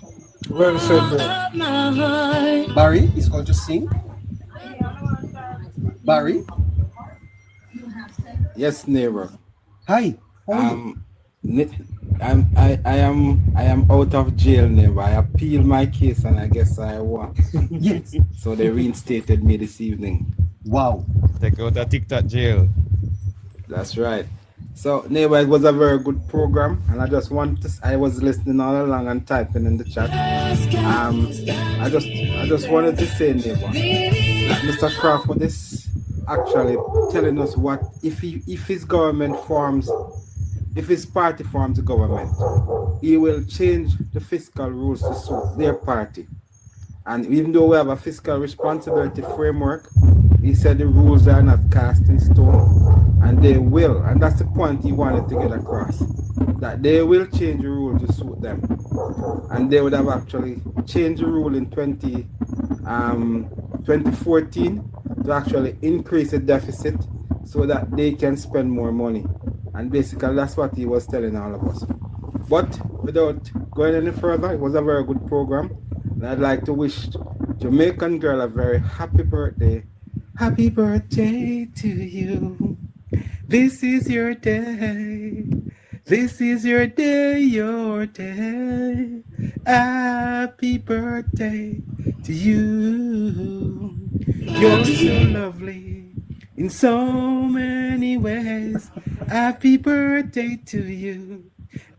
Well said, bro. Barry is going to sing. Barry? Yes, neighbor. Hi. I am out of jail, neighbor. I appealed my case and I guess I won. Yes. So they reinstated me this evening. Wow. Take out a TikTok jail. That's right. So neighbor, it was a very good program, and I just was listening all along and typing in the chat. I just wanted to say, neighbor, that Mr. Crawford is actually telling us what if his government forms. If his party forms a government, he will change the fiscal rules to suit their party. And even though we have a fiscal responsibility framework, he said the rules are not cast in stone, and they will. And that's the point he wanted to get across, that they will change the rule to suit them. And they would have actually changed the rule in 2014 to actually increase the deficit so that they can spend more money. And basically, that's what he was telling all of us. But without going any further, it was a very good program. And I'd like to wish Jamaican girl a very happy birthday. Happy birthday to you. This is your day. This is your day, your day. Happy birthday to you. You're so lovely in so many ways. Happy birthday to you.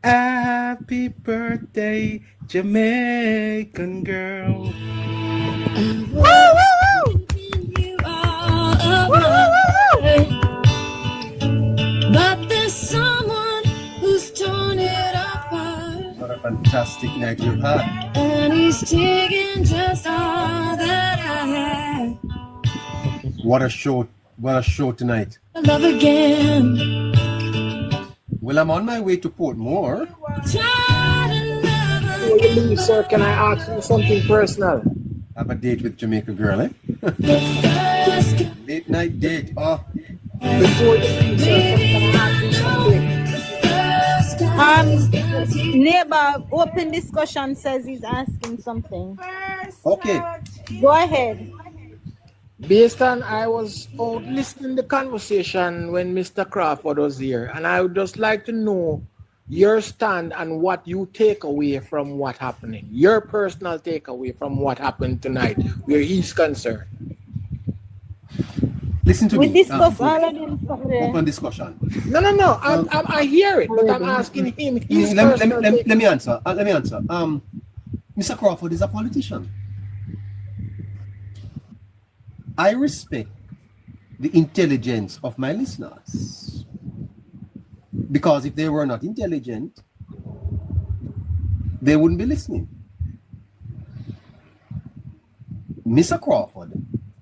Happy birthday, Jamaican girl. Woo, woo, woo! But there's someone who's torn it apart. What a fantastic night you had. And he's taking just all that I had. What a show tonight. Love again. Well, I'm on my way to Portmore. Before you leave, sir, can I ask you something personal? Have a date with Jamaica girl, eh? Late night date. Oh. Before you leave, sir, can I ask you something? Neighbor, open discussion says he's asking something. Okay. Go ahead. Based on I was out listening to the conversation when Mr. Crawford was here, and I would just like to know your stand and what you take away from what happening. Your personal takeaway from what happened tonight, where he's concerned. Listen to we me. We discussed already. Open discussion. No. I hear it, but I'm asking him. Let me answer. Mr. Crawford is a politician. I respect the intelligence of my listeners, because if they were not intelligent, they wouldn't be listening. Mr. Crawford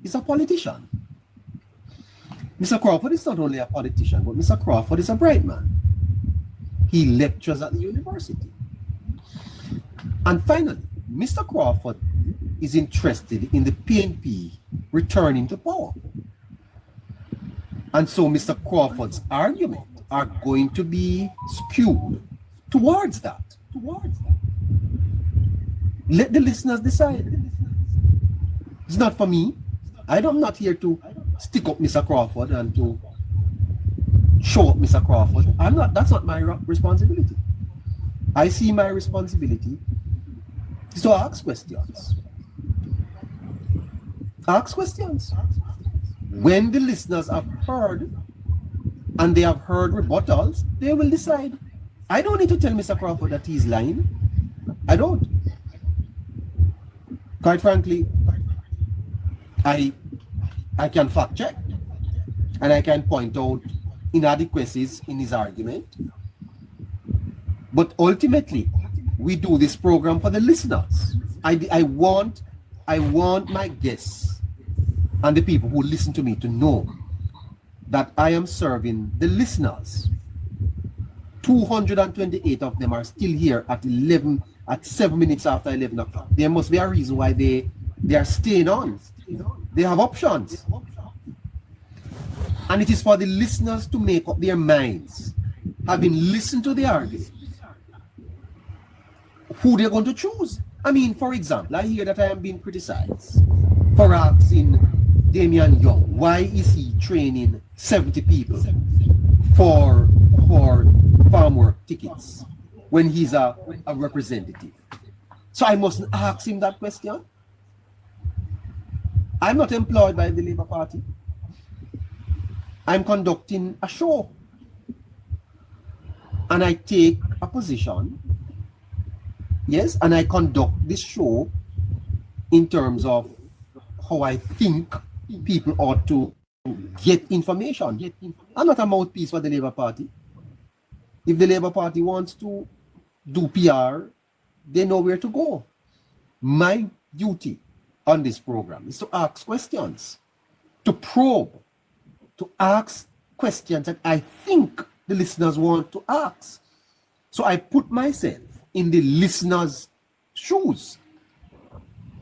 is a politician. Mr. Crawford is not only a politician, but Mr. Crawford is a bright man. He lectures at the university. And finally, Mr. Crawford is interested in the PNP returning to power. And so Mr. Crawford's argument are going to be skewed towards that. Let the listeners decide. It's not for me. I'm not here to stick up Mr. Crawford and to show up Mr. Crawford. That's not my responsibility. I see my responsibility is to ask questions. Ask questions. When the listeners have heard and they have heard rebuttals, they will decide. I don't need to tell Mr. Crawford that he's lying. I don't. Quite frankly, I can fact check and I can point out inadequacies in his argument. But ultimately, we do this program for the listeners. I want my guests and the people who listen to me to know that I am serving the listeners. 228 of them are still here at 7 minutes after 11 o'clock. There must be a reason why they are staying on. They have options. And it is for the listeners to make up their minds, having listened to the argument, who they're going to choose. I mean, for example, I hear that I am being criticized for asking Damian Young, why is he training 70 people for farm work tickets when he's a representative? So I mustn't ask him that question. I'm not employed by the Labour Party. I'm conducting a show. And I take a position. Yes, and I conduct this show in terms of how I think people ought to get information. I'm not a mouthpiece for the Labour Party. If the Labour Party wants to do PR, they know where to go. My duty on this program is to ask questions, to probe, to ask questions that I think the listeners want to ask. So I put myself in the listeners' shoes.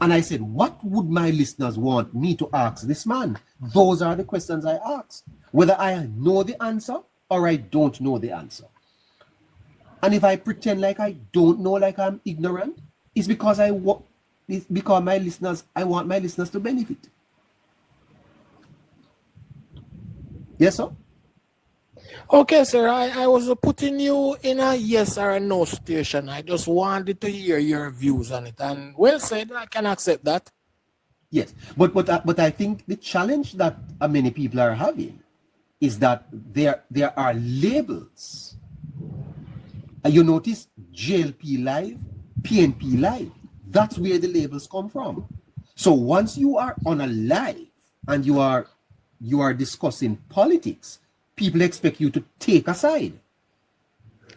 And I said, what would my listeners want me to ask this man? Those are the questions I ask. Whether I know the answer or I don't know the answer. And if I pretend like I don't know, like I'm ignorant, it's because I want my listeners to benefit. Yes, sir? Okay, sir. I was putting you in a yes or a no situation. I just wanted to hear your views on it. And well said, I can accept that. Yes, but I think the challenge that many people are having is that there are labels. You notice JLP Live, PNP Live. That's where the labels come from. So once you are on a live and you are discussing politics, people expect you to take a side.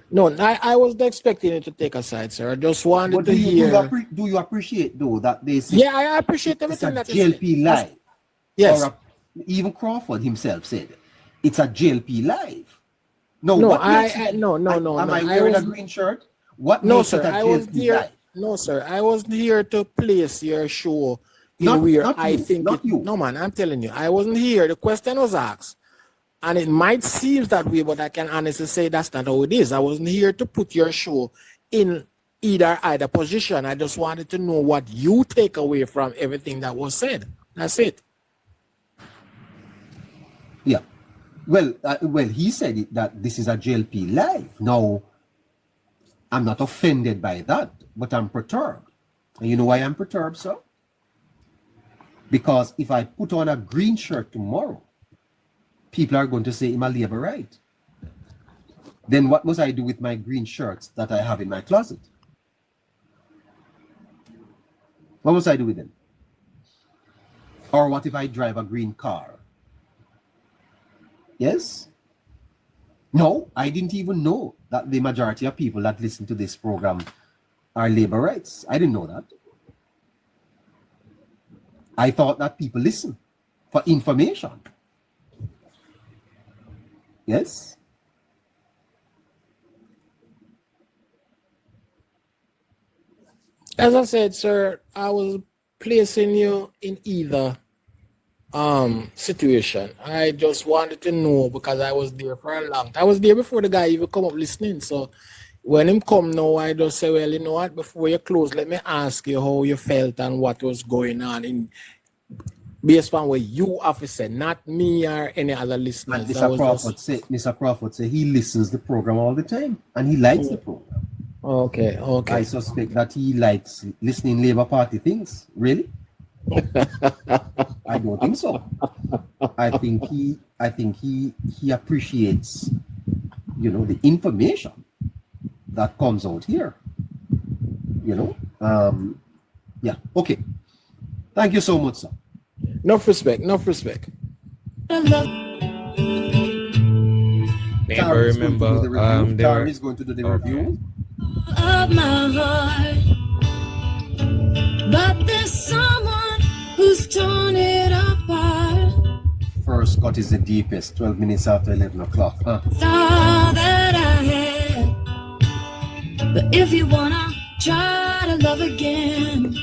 No, I wasn't expecting you to take a side, sir. I just wanted to hear. Do you appreciate, though, that they say... Yeah, I appreciate everything that you said. JLP Live. Yes. Or even Crawford himself said it's a JLP Live. No, no, no. Am I wearing a green shirt? What no, makes sir, it a I was JLP here. Live? No, sir, I wasn't here to place your show in Not where I you, think not you. No, man, I'm telling you, I wasn't here. The question was asked. And it might seem that way, but I can honestly say that's not how it is. I wasn't here to put your show in either position. I just wanted to know what you take away from everything that was said. That's it. Yeah. Well, he said it, that this is a JLP Live. Now, I'm not offended by that, but I'm perturbed. And you know why I'm perturbed, sir? Because if I put on a green shirt tomorrow, people are going to say I'm a Labour right. Then what must I do with my green shirts that I have in my closet? What must I do with them? Or what if I drive a green car? Yes? No, I didn't even know that the majority of people that listen to this program are Labour rights. I didn't know that. I thought that people listen for information. Yes? As I said, sir, I was placing you in either situation. I just wanted to know because I was there for a long time. I was there before the guy even come up listening. So when him come now, I just say, well, you know what, before you close, let me ask you how you felt and what was going on in based on what you have to say, not me or any other listeners. And Mr. Crawford say he listens to the program all the time and he likes the program. Okay. I suspect that he likes listening Labour Party things. Really? I don't think so. I think he appreciates, the information that comes out here. Yeah. Okay. Thank you so much, sir. Enough respect. Never remember. Tara is going to do the review. Of my heart, but there's someone who's torn it apart. First cut is the deepest, 12 minutes after 11 o'clock. Huh? All that I had, but if you wanna try to love again,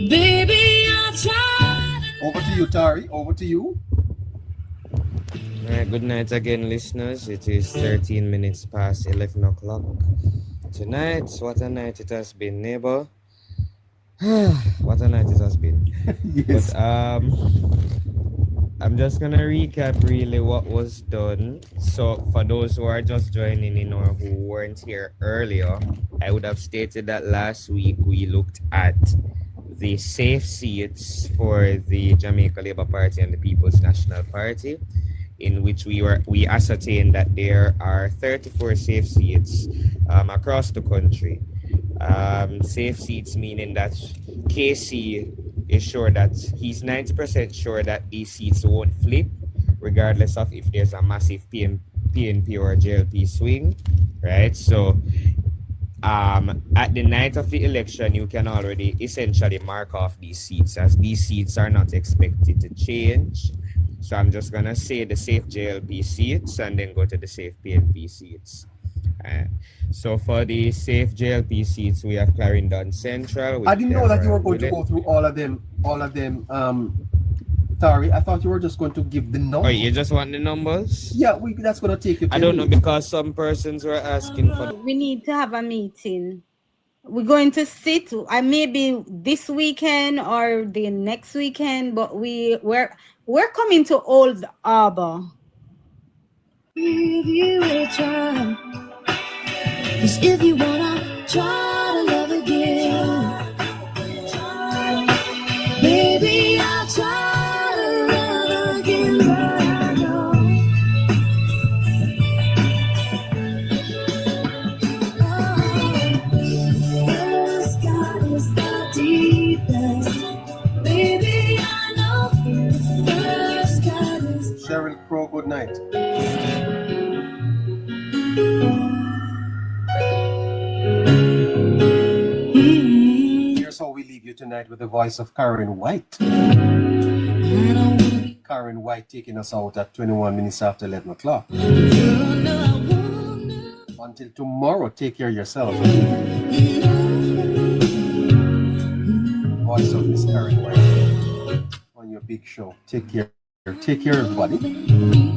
baby, I'll try. Over to you, Tari. Over to you. All right, good night again, listeners. It is 13 minutes past 11 o'clock. Tonight, what a night it has been, neighbor. What a night it has been. Yes. But I'm just gonna recap really what was done. So for those who are just joining in or who weren't here earlier, I would have stated that last week we looked at the safe seats for the Jamaica Labour Party and the People's National Party, in which we ascertained that there are 34 safe seats across the country. Safe seats meaning that KC is sure that he's 90% sure that these seats won't flip, regardless of if there's a massive PNP or JLP swing, right? So at the night of the election, you can already essentially mark off these seats, as these seats are not expected to change. So I'm just gonna say the safe JLP seats and then go to the safe PNP seats. So for the safe JLP seats, we have Clarendon Central. I didn't know that you were going to go through all of them. Tari, I thought you were just going to give the numbers. Oh, you just want the numbers? Yeah, that's going to take you. I don't know, because some persons were asking for. We need to have a meeting. We're going to sit. Maybe this weekend or the next weekend, but we're coming to Old Harbor. If you will try, 'cause if you wanna try to love again, baby, I'll try to love again, but I know first God is the deepest, baby, I know first God is. Cheryl Crow, good night. Here's how we leave you tonight with the voice of Karen White. Karen White taking us out at 21 minutes after 11 o'clock. Until tomorrow, take care of yourself. Voice of Miss Karen White on your big show. Take care. Take care, everybody.